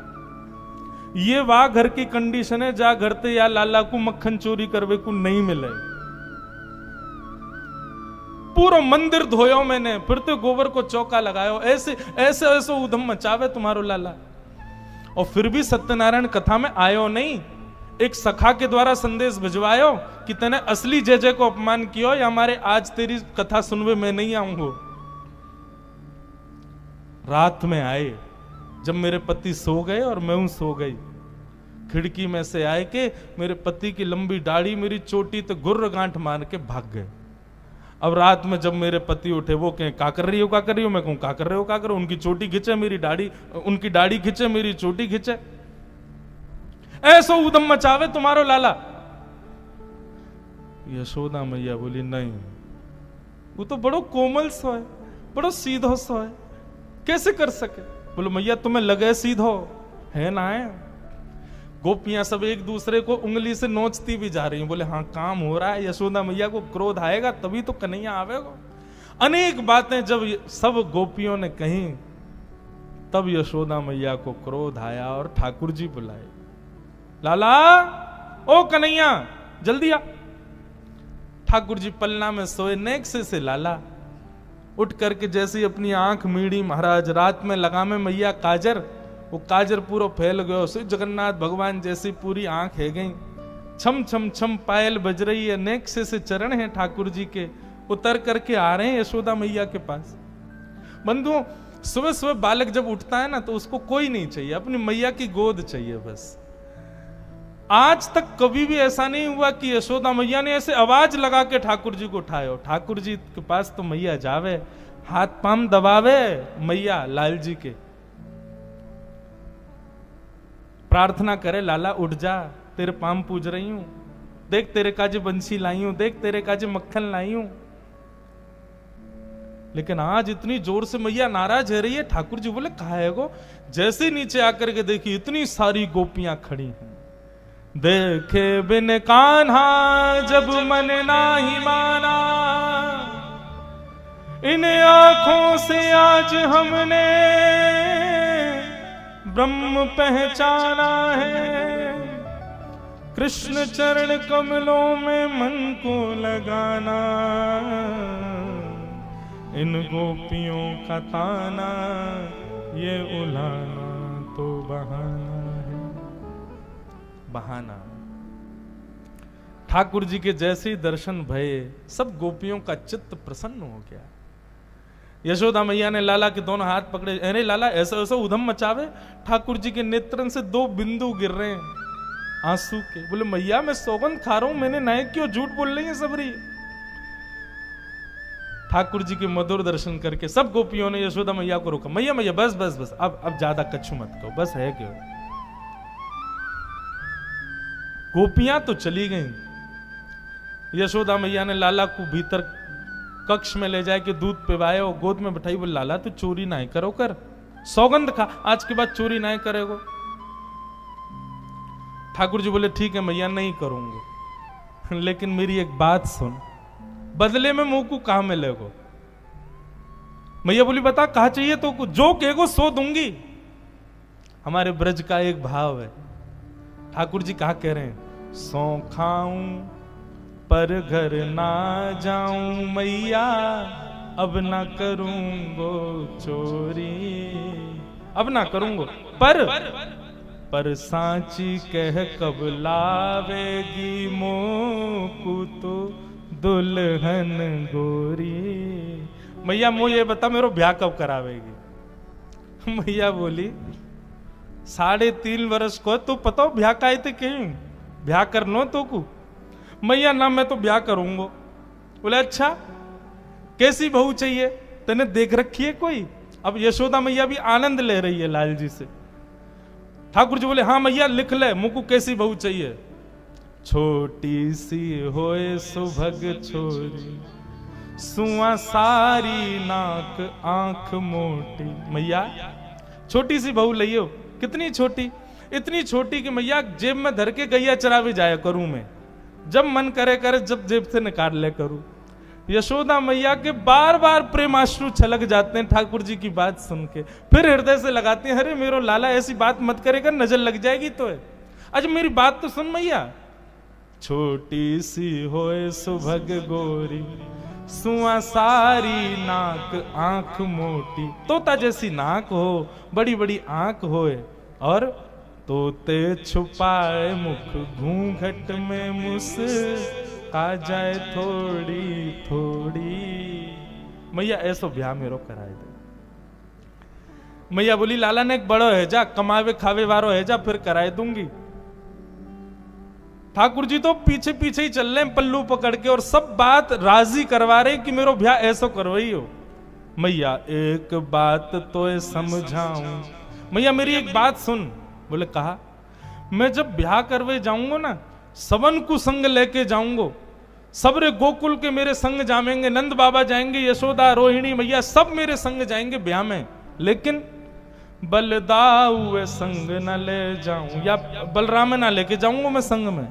ये वाह घर की कंडीशन है, जा घर ते या लाला को मक्खन चोरी करवे को नहीं मिले। पूरा मंदिर धोयो मैंने, फिर तो गोबर को चौका लगायो। ऐसे ऐसे ऐसे उधम मचावे तुम्हारो लाला। और फिर भी सत्यनारायण कथा में आयो नहीं। एक सखा के द्वारा संदेश भिजवायो कि तने असली जय जय को अपमान कियो या हमारे आज तेरी कथा सुनवे मैं नहीं आऊंगा। रात में आए जब मेरे पति सो गए और मैं सो गई, खिड़की में से आए के मेरे पति की लंबी दाढ़ी मेरी चोटी तो गुर्र गांठ मार के भाग गए। अब रात में जब मेरे पति उठे वो कहें क्या कर रही हो क्या कर रही हो? मैं कहूं क्या कर रहे हो क्या करो? उनकी चोटी खींचे मेरी दाढ़ी, उनकी दाढ़ी खींचे मेरी चोटी खींचे। ऐसो उदम मचावे तुम्हारो लाला। यशोदा मैया बोली नहीं, वो तो बड़ो कोमल सो है, बड़ो सीधो सो है, कैसे कर सके? बोलो मैया तुम्हें लगे सीधो है ना है? गोपियां सब एक दूसरे को उंगली से नोचती भी जा रही हैं। बोले हाँ काम हो रहा है। यशोदा मैया को क्रोध आएगा तभी तो कन्हैया आवेगा। अनेक बातें जब सब गोपियों ने कही तब यशोदा मैया को क्रोध आया और ठाकुर जी बुलाए, लाला ओ कन्हैया जल्दी आ। ठाकुर जी पलना में सोए, नेक्से से लाला उठ करके जैसे ही अपनी आंख मीड़ी, महाराज रात में लगामे मैया काजर, वो काजर पूरा फैल गयो, श्री जगन्नाथ भगवान जैसी पूरी आंख है गई, छम छम छम पायल बज रही है, नेक्से से चरण है ठाकुर जी के, उतर करके आ रहे हैं यशोदा मैया के पास। बंधुओं, सुबह सुबह बालक जब उठता है ना तो उसको कोई नहीं चाहिए, अपनी मैया की गोद चाहिए बस। आज तक कभी भी ऐसा नहीं हुआ कि यशोदा मैया ने ऐसे आवाज लगा के ठाकुर जी को उठाए हो। ठाकुर जी के पास तो मैया जावे, हाथ पाम दबावे मैया लाल जी के, प्रार्थना करे, लाला उठ जा, तेरे पाम पूज रही हूं, देख तेरे काजे बंसी लाई हूं, देख तेरे काजे मक्खन लाई हूं। लेकिन आज इतनी जोर से मैया नाराज है रही है। ठाकुर जी बोले कहा है गो? जैसे नीचे आकर के देखी इतनी सारी गोपियां खड़ी हैं। देखे बिन कान्हा जब मन नाही माना, इन आंखों से आज हमने ब्रह्म पहचाना है। कृष्ण चरण कमलों में मन को लगाना, इन गोपियों का ताना ये उलाना तो बहाना है। बहाना। ठाकुर जी के जैसे ही दर्शन भये सब गोपियों का चित्त प्रसन्न हो गया। यशोदा मैया ने लाला के दोनों हाथ पकड़े, अरे लाला ऐसा ऐसा उधम मचावे। ठाकुर जी के नेत्रन से 2 बिंदु गिर रहे हैं आंसू के। बोले मैया मैं सौगंध खा रहा हूं, मैंने नहीं क्यों झूठ बोल रही है सबरी। ठाकुर जी के मधुर दर्शन करके सब गोपियों ने यशोदा मैया को रोका, मैया मैया बस बस बस, अब ज्यादा कछु मत कहो, बस है क्यों। गोपियां तो चली गईं। यशोदा मैया ने लाला को भीतर कक्ष में ले जाए के दूध पिवाए और गोद में बैठाई। बोले लाला तू चोरी ना करो कर, सौगंध खा, आज के बाद चोरी ना करेगो। ठाकुर जी बोले ठीक है मैया नहीं करूंगा, लेकिन मेरी एक बात सुन, बदले में मुंह को कहां मिलेगो। मैया बोली बता कहा चाहिए तो, जो कहेगो सो दूंगी। हमारे ब्रज का एक भाव है। ठाकुर जी कहा कह रहे हैं, सौ खाऊं पर घर ना जाऊं मैया, अब ना करूंगो चोरी, अब ना करूंगो। पर सांची कह कब लावेगी मोकू तो दुल्हन गोरी। मैया मुझे बता मेरो ब्याह कब करावेगी। मैया बोली 3.5 वर्ष को तू पता ब्याह का थे कहीं ब्याह करनो तो को। मैया ना मैं तो ब्याह करूंगा। बोले अच्छा कैसी बहू चाहिए, तेने देख रखी है कोई। अब यशोदा मैया भी आनंद ले रही है लाल जी से। ठाकुर जी बोले हाँ मैया लिख ले, मुझको कैसी बहू चाहिए। छोटी सी होए सुभग छोरी, सुआ सारी नाक आंख मोटी। मैया छोटी सी बहू लियो। कितनी छोटी? इतनी छोटी कि मैया जेब में धर के गैया चरावे जाया करूं मैं, जब मन करे करे, जब जेब से निकाल ले करूं। यशोदा मैया के बार बार प्रेमाश्रु छलक जाते हैं ठाकुर जी की बात सुन के। फिर हृदय से लगाते हैं, अरे मेरो लाला ऐसी बात मत करेगा, नजर लग जाएगी तो है। अच्छा मेरी बात तो सुन मैया। छोटी सी होए सुभग गोरी, सुआ सारी नाक आंख मोटी। तोता जैसी नाक हो, बड़ी बड़ी आंख होए, और तोते छुपाए मुख घूंघट में मुस्का जाए थोड़ी थोड़ी। मैया ऐसो ब्याह मेरो कराए दे। मैया बोली लाला ने एक बड़ो है जा, कमावे खावे वारो है जा, फिर कराए दूंगी। ठाकुर जी तो पीछे पीछे ही चल रहे हैं पल्लू पकड़ के, और सब बात राजी करवा रहे कि मेरो ब्याह ऐसो करवाई हो। मैया एक बात तो समझाऊं, मैया मेरी एक बात सुन। बोले कहा, मैं जब ब्याह करवे जाऊंगा ना, सबन को संग लेके जाऊंगा, सबरे गोकुल के मेरे संग जामेंगे, नंद बाबा जाएंगे, यशोदा रोहिणी मैया सब मेरे संग जाएंगे ब्याह में, लेकिन बलदाऊ संग न ले जाऊं, या बलराम ना लेके जाऊंगा मैं संग में।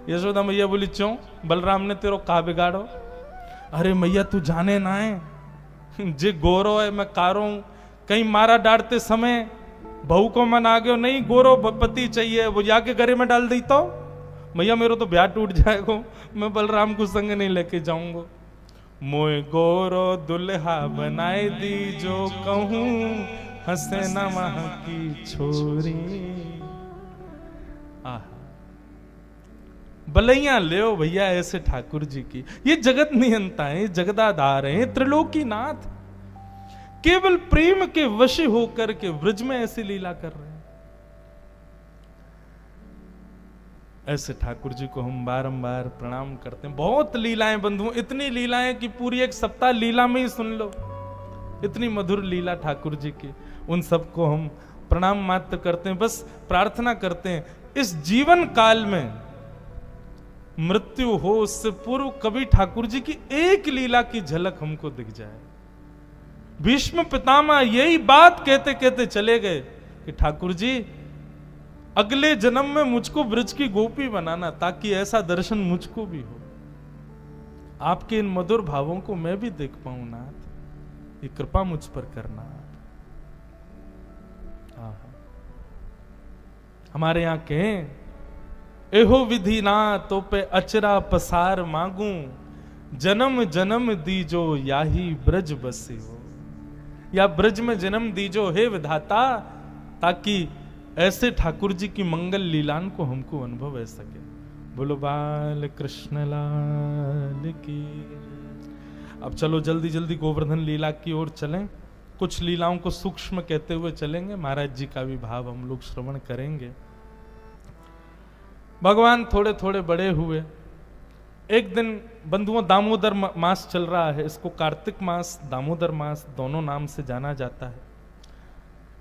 यशोदा मैया बोली क्यों, बलराम ने तेरो का बिगाड़ो। अरे मैया तू जाने ना है, जे गोरो है मैं कारो हूं, कहीं मारा डांटते समय बहू को मन आ गयो, नहीं गोरो पति चाहिए, वो जाके गरे में डाल दी तो भैया मेरा तो ब्याह टूट जाएगा, मैं बलराम को संग नहीं लेके जाऊंगा। मोए गोरो दुल्हा बनाए दी जो कहूं, हंसे न वहां की छोरी। आहा, बलैया ले भैया ऐसे ठाकुर जी की। ये जगत नियंता है, जगदाधार है, त्रिलोकी नाथ, केवल प्रेम के वश होकर के ब्रज में ऐसी लीला कर रहे हैं। ऐसे ठाकुर जी को हम बारंबार प्रणाम करते हैं। बहुत लीलाएं बंधुओं, इतनी लीलाएं कि पूरी एक सप्ताह लीला में ही सुन लो, इतनी मधुर लीला ठाकुर जी की। उन सबको हम प्रणाम मात्र करते हैं। बस प्रार्थना करते हैं इस जीवन काल में मृत्यु हो उससे पूर्व कभी ठाकुर जी की एक लीला की झलक हमको दिख जाए। भीष्म पितामह यही बात कहते कहते चले गए कि ठाकुर जी अगले जन्म में मुझको ब्रज की गोपी बनाना, ताकि ऐसा दर्शन मुझको भी हो, आपके इन मधुर भावों को मैं भी देख पाऊं नाथ, ये कृपा मुझ पर करना। हमारे यहां कहें एहो विधि ना तो पे अचरा पसार मांगू, जन्म जन्म दीजो याही ब्रज बसी हो, या ब्रज में जन्म दीजो हे विधाता, ताकि ऐसे ठाकुर जी की मंगल लीलान को हमको अनुभव हो सके। बोलो बाल कृष्ण लाल की। अब चलो जल्दी जल्दी गोवर्धन लीला की ओर चलें। कुछ लीलाओं को सूक्ष्म कहते हुए चलेंगे, महाराज जी का भी भाव हम लोग श्रवण करेंगे। भगवान थोड़े थोड़े बड़े हुए। एक दिन बंधुओं दामोदर मास चल रहा है, इसको कार्तिक मास दामोदर मास दोनों नाम से जाना जाता है।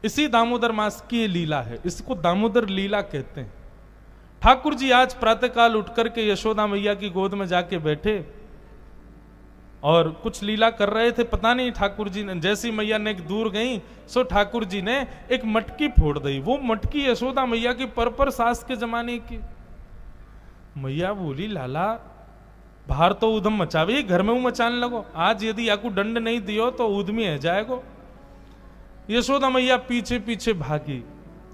इसी दामोदर मास की ये लीला है, इसको दामोदर लीला कहते हैं। ठाकुर जी आज प्रातःकाल उठ करके यशोदा मैया की गोद में जाके बैठे और कुछ लीला कर रहे थे। पता नहीं ठाकुर जी ने, जैसी मैया ने दूर गई सो ठाकुर जी ने एक मटकी फोड़ दी। वो मटकी यशोदा मैया की पर सास के जमाने की। मैया बोली लाला बाहर तो उधम मचावे, घर में मचाने लगो, आज यदि याकू दंड नहीं दियो तो उधमी है जाएगो। यशोदा मैया पीछे पीछे भागी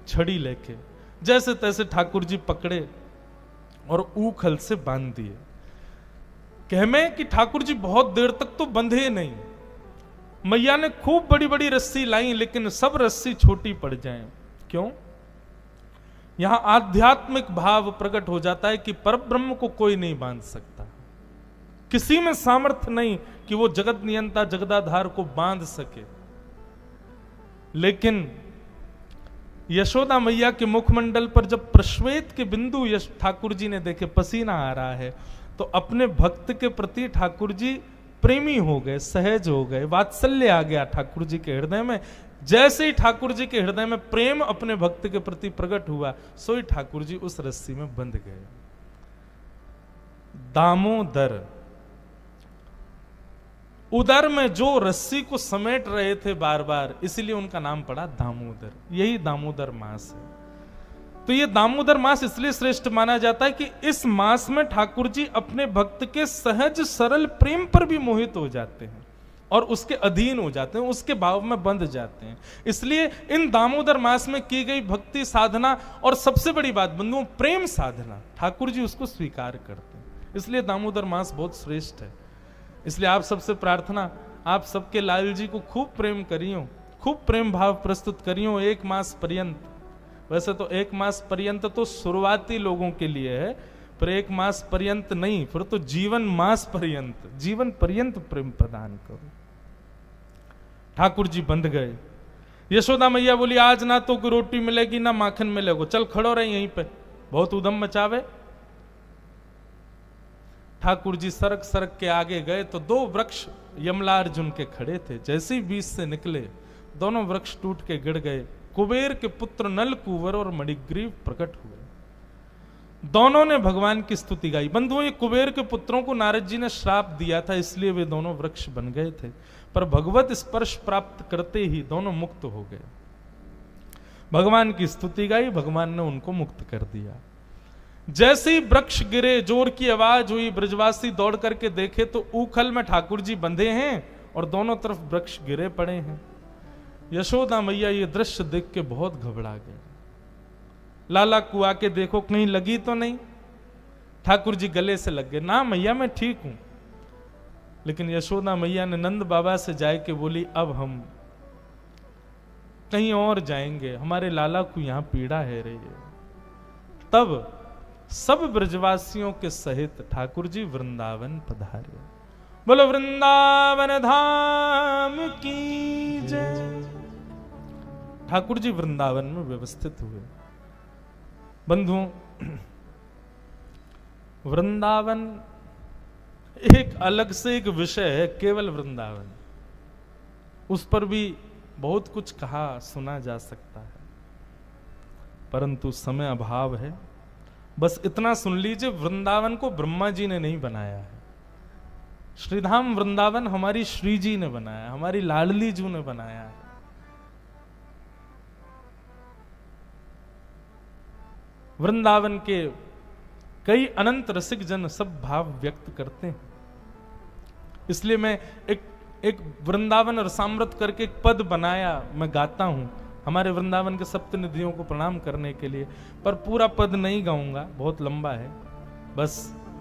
छड़ी लेके, जैसे तैसे ठाकुर जी पकड़े और ऊखल से बांध दिए। कहमे कि ठाकुर जी बहुत देर तक तो बंधे नहीं। मैया ने खूब बड़ी बड़ी रस्सी लाई, लेकिन सब रस्सी छोटी पड़ जाए। क्यों? यहां आध्यात्मिक भाव प्रकट हो जाता है कि परब्रह्म को कोई नहीं बांध सकता, किसी में सामर्थ्य नहीं कि वो जगत नियंता जगदाधार को बांध सके। लेकिन यशोदा मैया के मुखमंडल पर जब प्रश्वेत के बिंदु ठाकुर जी ने देखे, पसीना आ रहा है, तो अपने भक्त के प्रति ठाकुर जी प्रेमी हो गए, सहज हो गए, वात्सल्य आ गया ठाकुर जी के हृदय में। जैसे ही ठाकुर जी के हृदय में प्रेम अपने भक्त के प्रति प्रकट हुआ, सो ही ठाकुर जी उस रस्सी में बंध गए। दामोदर, उदर में जो रस्सी को समेट रहे थे बार बार, इसीलिए उनका नाम पड़ा दामोदर। यही दामोदर मास है। तो ये दामोदर मास इसलिए श्रेष्ठ माना जाता है कि इस मास में ठाकुर जी अपने भक्त के सहज सरल प्रेम पर भी मोहित हो जाते हैं और उसके अधीन हो जाते हैं, उसके भाव में बंध जाते हैं। इसलिए इन दामोदर मास में की गई भक्ति साधना, और सबसे बड़ी बात बंधुओं प्रेम साधना, ठाकुर जी उसको स्वीकार करते हैं। इसलिए दामोदर मास बहुत श्रेष्ठ है। इसलिए आप सबसे प्रार्थना, आप सबके लाल जी को खूब प्रेम करियो, खूब प्रेम भाव प्रस्तुत करियो एक मास पर्यंत। वैसे तो एक मास पर्यंत तो शुरुआती लोगों के लिए है, पर एक मास पर्यंत नहीं, फिर तो जीवन मास पर्यंत, जीवन पर्यंत प्रेम प्रदान करो। ठाकुर जी बंध गए। यशोदा मैया बोली आज ना तो कोई रोटी मिलेगी ना माखन मिलेगा, चल खड़ो रहे यहीं पे, बहुत उधम मचावे। ठाकुर जी सरक सरक के आगे गए तो दो वृक्ष यमलार्जुन के खड़े थे। जैसे ही बीच से निकले दोनों वृक्ष टूट के गिर गए। कुबेर के पुत्र नल कुंवर और मणिग्रीव प्रकट हुए। दोनों ने भगवान की स्तुति गाई। बंधुओं, ये कुबेर के पुत्रों को नारद जी ने श्राप दिया था, इसलिए वे दोनों वृक्ष बन गए थे, पर भगवत स्पर्श प्राप्त करते ही दोनों मुक्त हो गए। भगवान की स्तुति गाई, भगवान ने उनको मुक्त कर दिया। जैसे ही वृक्ष गिरे, जोर की आवाज हुई, ब्रजवासी दौड़ करके देखे तो ऊखल में ठाकुर जी बंधे हैं और दोनों तरफ वृक्ष गिरे पड़े हैं। यशोदा मैया ये दृश्य देख के बहुत घबरा गए। लाला को आके देखो कहीं लगी तो नहीं। ठाकुर जी गले से लग गए, ना मैया मैं ठीक हूं। लेकिन यशोदा मैया ने नंद बाबा से जाए के बोली, अब हम कहीं और जाएंगे, हमारे लाला को यहां पीड़ा है रही है। तब सब ब्रजवासियों के सहित ठाकुर जी वृंदावन पधारे। बोलो वृंदावन धाम की जय। ठाकुर जी वृंदावन में व्यवस्थित हुए। बंधुओं, वृंदावन एक अलग से एक विषय है, केवल वृंदावन। उस पर भी बहुत कुछ कहा सुना जा सकता है, परंतु समय अभाव है। बस इतना सुन लीजिए, वृंदावन को ब्रह्मा जी ने नहीं बनाया है। श्रीधाम वृंदावन हमारी श्री जी ने बनाया, हमारी लाडली जी ने बनाया है। वृंदावन के कई अनंत रसिक जन सब भाव व्यक्त करते हैं। इसलिए मैं एक वृंदावन रसामृत करके एक पद बनाया, मैं गाता हूं हमारे वृंदावन के सप्तनिधियों को प्रणाम करने के लिए। पर पूरा पद नहीं गाऊंगा, बहुत लंबा है, बस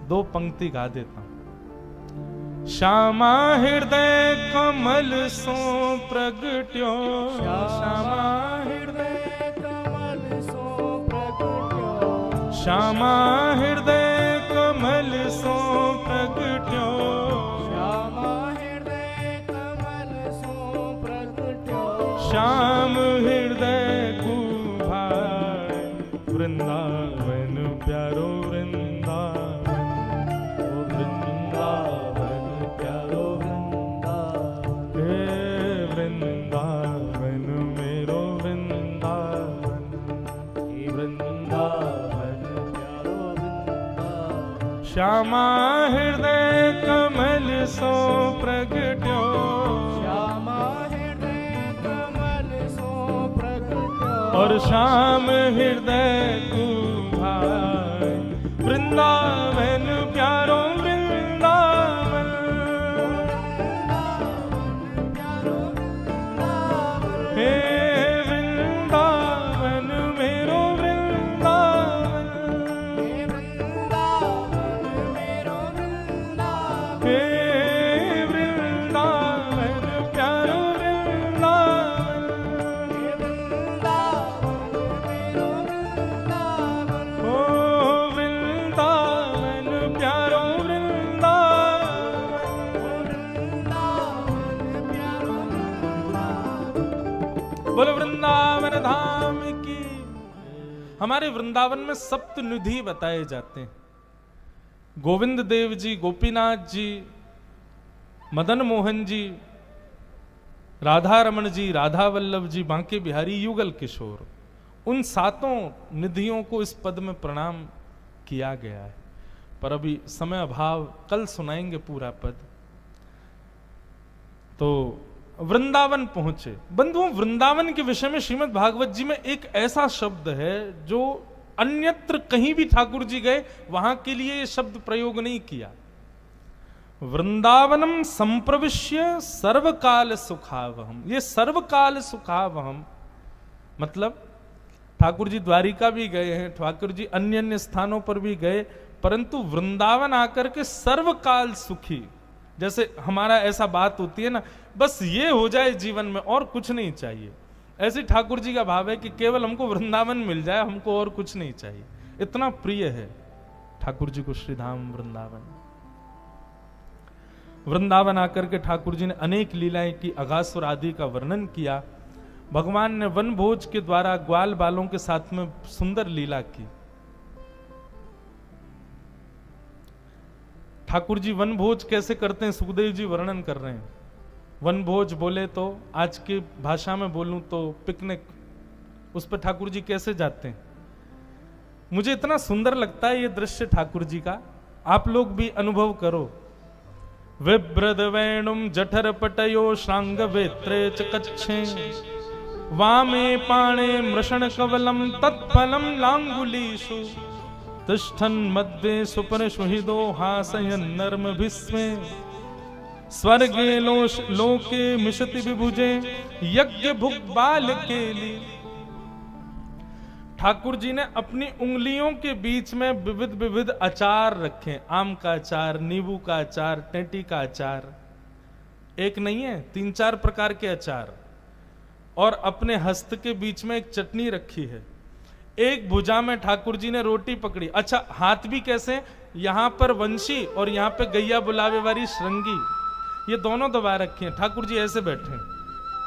2 पंक्ति गा देता हूं। श्यामा हृदय कमल सो प्रगट्यो, श्यामा हृदय कमल सो प्रगट्यो, श्यामा हृदय कमल सो प्रगट्यो, श्यामा हृदय कमल सो प्रगट्यो, श्याम हृदय कुभार, वृंदावन प्यारो वृंदावन, ओ वृंदावन प्यारो वृंदावन, हे वृंदावन मेरो वृंदावन, हे वृंदावन प्यारो वृंदावन, श्यामा हृदय कमल सो प्रगट्यो, श्यामा हृदय कमल सो प्रगट्यो, और श्याम हृदय कुभार, वृंदावन प्यारो वृंदावन, हे वृंदावन मेरो वृंदावन, हे वृंदावन प्यारो वृंदावन, ओ वृंदावन प्यारो वृंदावन। बोलो वृंदावन धाम की। हमारे वृंदावन में सप्तनिधि बताए जाते हैं। गोविंद देव जी, गोपीनाथ जी, मदन मोहन जी, राधा रमण जी, राधा वल्लभ जी, बांके बिहारी, युगल किशोर, उन 7 निधियों को इस पद में प्रणाम किया गया है। पर अभी समय अभाव, कल सुनाएंगे पूरा पद। तो वृंदावन पहुंचे। बंधुओं, वृंदावन के विषय में श्रीमद् भागवत जी में एक ऐसा शब्द है जो अन्यत्र कहीं भी ठाकुर जी गए वहां के लिए ये शब्द प्रयोग नहीं किया। वृंदावनम संप्रविश्य सर्वकाल सुखावहम। ये सर्वकाल सुखावहम मतलब ठाकुर जी द्वारिका भी गए हैं, ठाकुर जी अन्य अन्य स्थानों पर भी गए, परंतु वृंदावन आकर के सर्वकाल सुखी। जैसे हमारा ऐसा बात होती है ना, बस ये हो जाए जीवन में और कुछ नहीं चाहिए, ऐसे ठाकुर जी का भाव है कि केवल हमको वृंदावन मिल जाए, हमको और कुछ नहीं चाहिए। इतना प्रिय है ठाकुर जी को श्रीधाम वृंदावन। वृंदावन आकर के ठाकुर जी ने अनेक लीलाएं की, अघासुर आदि का वर्णन किया। भगवान ने वन भोज के द्वारा ग्वाल बालों के साथ में सुंदर लीला की। ठाकुर जी वन भोज कैसे करते हैं सुखदेव जी वर्णन कर रहे हैं। वन भोज बोले तो आज की भाषा में बोलूं तो पिकनिक, उस पर ठाकुर जी कैसे जाते हैं। मुझे इतना सुंदर लगता है ये दृश्य ठाकुर जी का, आप लोग भी अनुभव करो। विब्रद वेणुम जठर पटयो श्रांग वेत्रे च कच्छे, वामे पाणे मृषण कवलम तत्फलम लांगुलीषु, तिष्ठन् मध्ये सुपरिषु हृदो हासयन् नर्म भिस्मे, स्वर्गे लोके मिशति विभुजे यज्ञ भुग बाल के लिए। ठाकुर जी ने अपनी उंगलियों के बीच में विविध विविध अचार रखे, आम का अचार, नींबू का अचार, टेंटी का अचार, एक नहीं है 3-4 प्रकार के अचार, और अपने हस्त के बीच में एक चटनी रखी है। एक भुजा में ठाकुर जी ने रोटी पकड़ी। अच्छा, हाथ भी कैसे, यहां पर वंशी और यहां पे गैया बुलावे वाली श्रृंगी, ये दोनों दबा रखे हैं। ठाकुर जी ऐसे बैठे हैं,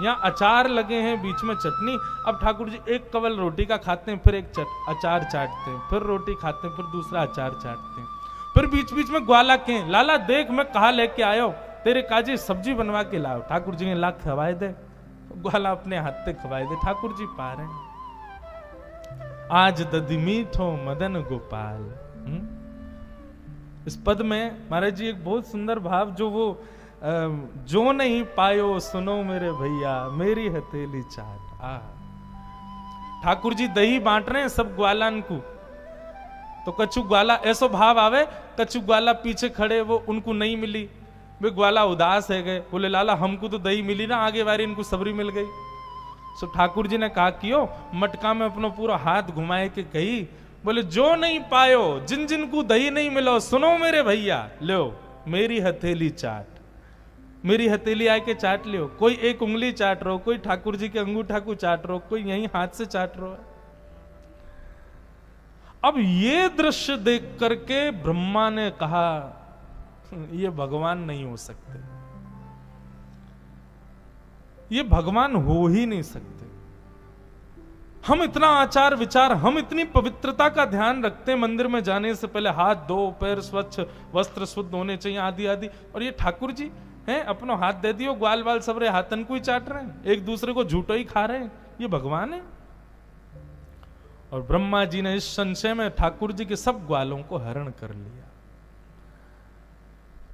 यहाँ अचार लगे हैं, बीच में चटनी। अब ठाकुर जी एक कवल रोटी का खाते हैं, फिर एक अचार चाटते हैं, फिर रोटी खाते हैं, फिर दूसरा अचार चाटते हैं, फिर बीच बीच में ग्वाला के, लाला देख मैं कहा लेके आयो, तेरे काजी सब्जी बनवा के लाओ। ठाकुर जी ने ला खवाए दे, ग्वाला अपने हाथ से खवाए दे। ठाकुर जी पा रहे हैं, आज दधि मीठो मदन गोपाल। इस पद में महाराज जी एक बहुत सुंदर भाव, जो वो जो नहीं पायो सुनो मेरे भैया, मेरी हथेली चाट। ठाकुर जी दही बांट रहे हैं सब ग्वालन को, तो कछु ग्वाला ऐसो भाव आवे, कछु ग्वाला पीछे खड़े, वो उनको नहीं मिली, वे ग्वाला उदास है गए, बोले लाला हमको तो दही मिली ना, आगे बारी इनको सबरी मिल गई। सो ठाकुर जी ने कहा कियो, मटका में अपना पूरा हाथ घुमाए के कही, बोले जो नहीं पायो, जिन जिन को दही नहीं मिलो, सुनो मेरे भैया, लो मेरी हथेली चाट, मेरी हथेली आके के चाट लियो। कोई एक उंगली चाट रहो, कोई ठाकुर जी के अंगूठा को चाट रहो, कोई यही हाथ से चाट रहो। अब ये दृश्य देख करके ब्रह्मा ने कहा ये भगवान नहीं हो सकते, ये भगवान हो ही नहीं सकते। हम इतना आचार विचार, हम इतनी पवित्रता का ध्यान रखते हैं, मंदिर में जाने से पहले हाथ धो, पैर स्वच्छ, वस्त्र शुद्ध होने चाहिए, आदि आदि, और ये ठाकुर जी हैं अपना हाथ दे दियो, ग्वाल बाल सबरे हाथन को ही चाट रहे हैं, एक दूसरे को झूठो ही खा रहे हैं, ये भगवान है। और ब्रह्मा जी ने इस संशय में ठाकुर जी के सब ग्वालों को हरण कर लिया।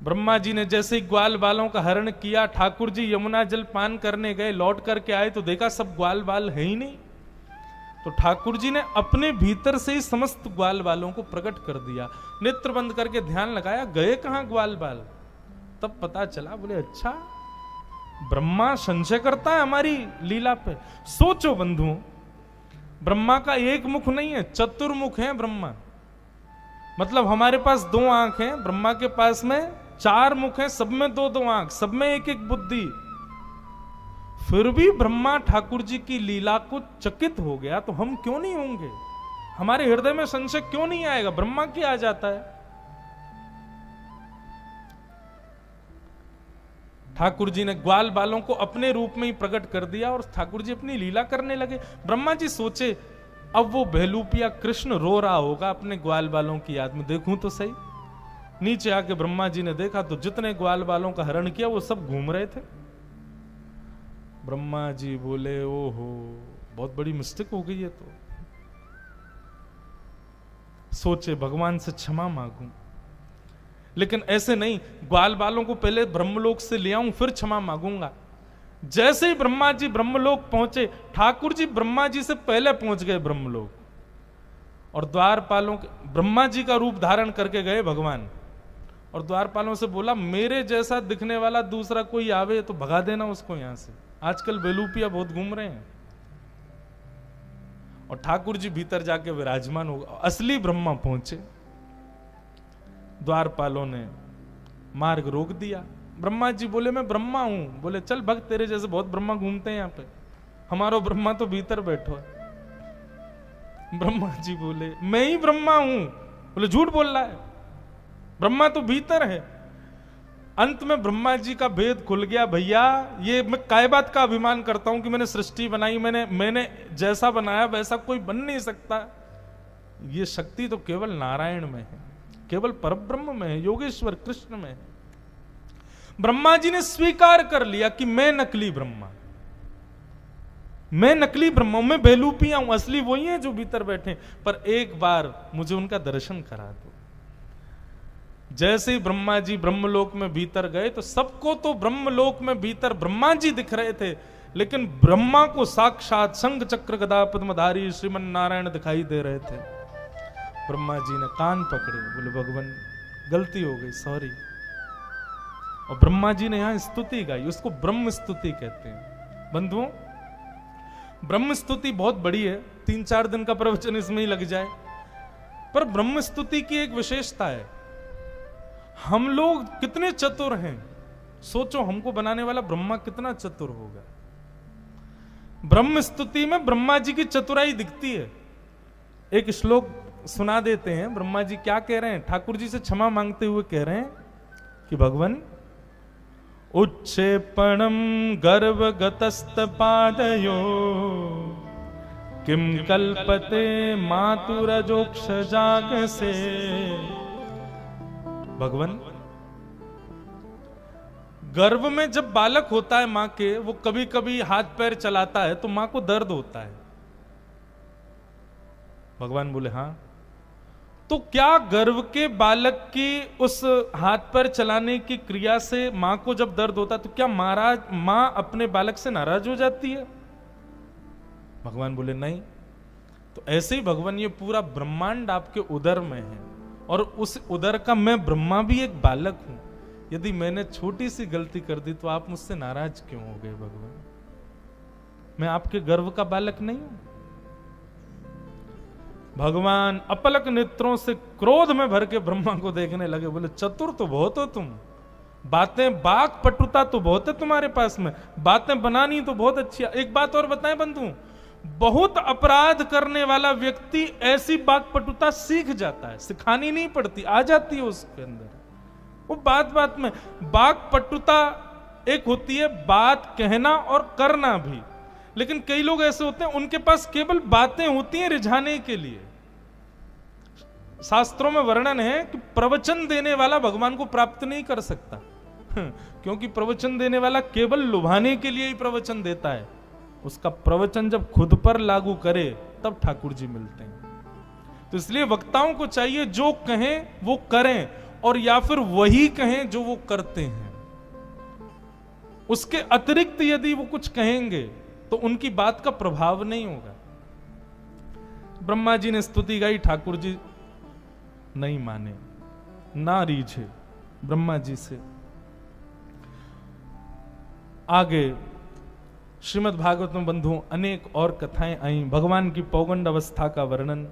ब्रह्मा जी ने जैसे ही ग्वाल बालों का हरण किया, ठाकुर जी यमुना जल पान करने गए, लौट करके आए तो देखा सब ग्वाल बाल है ही नहीं। तो ठाकुर जी ने अपने भीतर से ही समस्त ग्वाल बालों को प्रकट कर दिया, नेत्र बंद करके ध्यान लगाया, गए कहां ग्वाल बाल, तब पता चला, बोले अच्छा ब्रह्मा संशय करता है हमारी लीला पे। सोचो बंधुओं, ब्रह्मा का एक मुख नहीं है, चतुर्मुख है ब्रह्मा, मतलब हमारे पास 2 आंख हैं, ब्रह्मा के पास में 4 मुख हैं, सब में 2-2 आंख, सब में एक एक बुद्धि। फिर भी ब्रह्मा ठाकुर जी की लीला को चकित हो गया, तो हम क्यों नहीं होंगे? हमारे हृदय में संशय क्यों नहीं आएगा? ब्रह्मा की आ जाता है। ठाकुर जी ने ग्वाल बालों को अपने रूप में ही प्रकट कर दिया और ठाकुर जी अपनी लीला करने लगे। ब्रह्मा जी सोचे अब वो बहलूपिया कृष्ण रो रहा होगा अपने ग्वाल बालों की याद में, देखूं तो सही। नीचे आके ब्रह्मा जी ने देखा तो जितने ग्वाल बालों का हरण किया वो सब घूम रहे थे। ब्रह्मा जी बोले ओहो बहुत बड़ी मिस्टेक हो गई है। तो सोचे भगवान से क्षमा मांगूं, लेकिन ऐसे नहीं, ग्वाल बालों को पहले ब्रह्मलोक से ले आऊं फिर क्षमा मांगूंगा। जैसे ही ब्रह्मा जी ब्रह्मलोक पहुंचे, ठाकुर जी ब्रह्मा जी से पहले पहुंच गए ब्रह्मलोक, और द्वारपालों के ब्रह्मा जी का रूप धारण करके गए भगवान, और द्वारपालों से बोला मेरे जैसा दिखने वाला दूसरा कोई आवे तो भगा देना उसको यहां से, आजकल बेलूपिया बहुत घूम रहे हैं। और ठाकुर जी भीतर जाके विराजमान हो, असली ब्रह्मा पहुंचे। द्वारपालों ने मार्ग रोक दिया। ब्रह्मा जी बोले मैं ब्रह्मा हूं। बोले चल भक्त, तेरे जैसे बहुत ब्रह्मा घूमते हैं यहाँ पे, हमारा ब्रह्मा तो भीतर बैठो है। ब्रह्मा जी बोले मैं ही ब्रह्मा हूं। बोले झूठ बोल रहा है, ब्रह्मा तो भीतर है। अंत में ब्रह्मा जी का भेद खुल गया। भैया ये मैं काय बात का अभिमान करता हूं कि मैंने सृष्टि बनाई, मैंने जैसा बनाया वैसा कोई बन नहीं सकता। ये शक्ति तो केवल नारायण में है, केवल परब्रह्म में है, योगेश्वर कृष्ण में है। ब्रह्मा जी ने स्वीकार कर लिया कि मैं नकली ब्रह्मा, मैं नकली ब्रह्मा, मैं बेलूपिया हूं, असली वही है जो भीतर बैठे। पर एक बार मुझे उनका दर्शन करा दो। जैसे ही ब्रह्मा जी ब्रह्मलोक में भीतर गए तो सबको तो ब्रह्मलोक में भीतर ब्रह्मा जी दिख रहे थे, लेकिन ब्रह्मा को साक्षात शंख चक्र गदा पद्मधारी श्रीमन नारायण दिखाई दे रहे थे। ब्रह्मा जी ने कान पकड़े, बोले भगवान गलती हो गई, सॉरी। और ब्रह्मा जी ने यहां स्तुति गाई, उसको ब्रह्म स्तुति कहते हैं। बंधुओं, ब्रह्म स्तुति बहुत बड़ी है, 3-4 दिन का प्रवचन इसमें ही लग जाए, पर ब्रह्म स्तुति की एक विशेषता है। हम लोग कितने चतुर हैं, सोचो हमको बनाने वाला ब्रह्मा कितना चतुर होगा। ब्रह्म स्तुति में ब्रह्मा जी की चतुराई दिखती है। एक श्लोक सुना देते हैं, ब्रह्मा जी क्या कह रहे हैं, ठाकुर जी से क्षमा मांगते हुए कह रहे हैं कि भगवान, उच्छेपणम गर्भगतस्तपादयो किम कल्पते मातुरजोक्ष जाग से। भगवान, गर्भ में जब बालक होता है मां के, वो कभी कभी हाथ पैर चलाता है तो मां को दर्द होता है। भगवान बोले हाँ, तो क्या गर्भ के बालक की उस हाथ पैर चलाने की क्रिया से मां को जब दर्द होता है तो क्या मां अपने बालक से नाराज हो जाती है? भगवान बोले नहीं। तो ऐसे ही भगवान, ये पूरा ब्रह्मांड आपके उदर में है और उस उदर का मैं ब्रह्मा भी एक बालक हूं। यदि मैंने छोटी सी गलती कर दी तो आप मुझसे नाराज क्यों हो गए? भगवान, मैं आपके गर्भ का बालक नहीं हूं? भगवान अपलक नेत्रों से क्रोध में भर के ब्रह्मा को देखने लगे, बोले चतुर तो बहुत हो तुम, बातें बाक पटुता तो बहुत है तुम्हारे पास में, बातें बनानी तो बहुत अच्छी है। एक बात और बताएं बंधु, बहुत अपराध करने वाला व्यक्ति ऐसी बाक पटुता सीख जाता है, सिखानी नहीं पड़ती, आ जाती है उसके अंदर। वो बात बात में बाक पटुता एक होती है, बात कहना और करना भी, लेकिन कई लोग ऐसे होते हैं उनके पास केवल बातें होती हैं रिझाने के लिए। शास्त्रों में वर्णन है कि प्रवचन देने वाला भगवान को प्राप्त नहीं कर सकता, क्योंकि प्रवचन देने वाला केवल लुभाने के लिए ही प्रवचन देता है। उसका प्रवचन जब खुद पर लागू करे तब ठाकुर जी मिलते हैं। तो इसलिए वक्ताओं को चाहिए जो कहें वो करें, और या फिर वही कहें जो वो करते हैं। उसके अतिरिक्त यदि वो कुछ कहेंगे तो उनकी बात का प्रभाव नहीं होगा। ब्रह्मा जी ने स्तुति गाई, ठाकुर जी नहीं माने, ना रीझे ब्रह्मा जी से। आगे श्रीमद् भागवत में बंधुओं अनेक और कथाएं आई। भगवान की पौगंड अवस्था का वर्णन,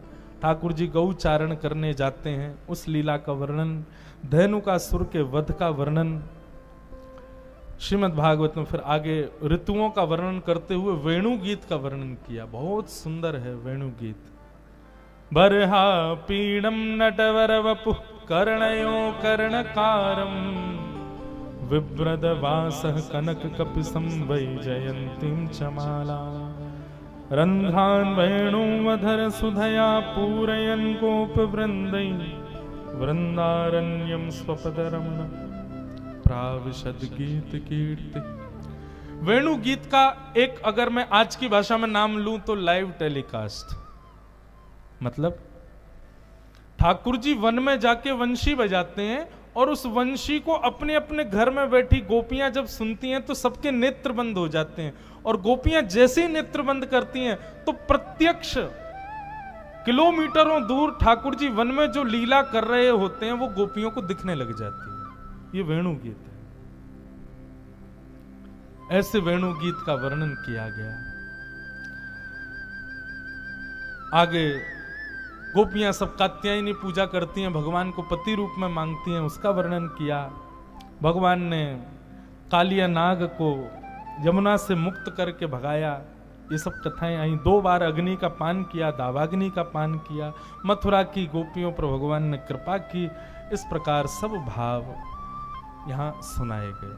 ठाकुर जी गौ चारण करने जाते हैं उस लीला का वर्णन, धेनुकासुर के वध का वर्णन श्रीमद् भागवत में। फिर आगे ऋतुओं का वर्णन करते हुए वेणु गीत का वर्णन किया। बहुत सुंदर है वेणु गीत। बर्हा पीडम नटवर वपु कर्णयो कर्णकारम विव्रद वासः कनक कपिसं वैजयन्तीं चमाला रन्ध्रान् वेणुवधर सुधया पूरयन् गोपवृन्दै वृंदारण्यम स्वपदरमण प्राविशद गीत कीर्ति। वेणु गीत का एक अगर मैं आज की भाषा में नाम लूं तो लाइव टेलीकास्ट। मतलब ठाकुर जी वन में जाके वंशी बजाते हैं और उस वंशी को अपने अपने घर में बैठी गोपियां जब सुनती हैं तो सबके नेत्र बंद हो जाते हैं, और गोपियां जैसे ही नेत्र बंद करती हैं तो प्रत्यक्ष किलोमीटरों दूर ठाकुर जी वन में जो लीला कर रहे होते हैं वो गोपियों को दिखने लग जाती है। ये वेणु गीत है। ऐसे वेणु गीत का वर्णन किया गया। आगे गोपियां सब कात्यायनी पूजा करती हैं, भगवान को पति रूप में मांगती हैं, उसका वर्णन किया। भगवान ने कालिया नाग को यमुना से मुक्त करके भगाया। ये सब कथाएं आई। 2 बार अग्नि का पान किया, दावाग्नि का पान किया। मथुरा की गोपियों पर भगवान ने कृपा की। इस प्रकार सब भाव यहां सुनाए गए।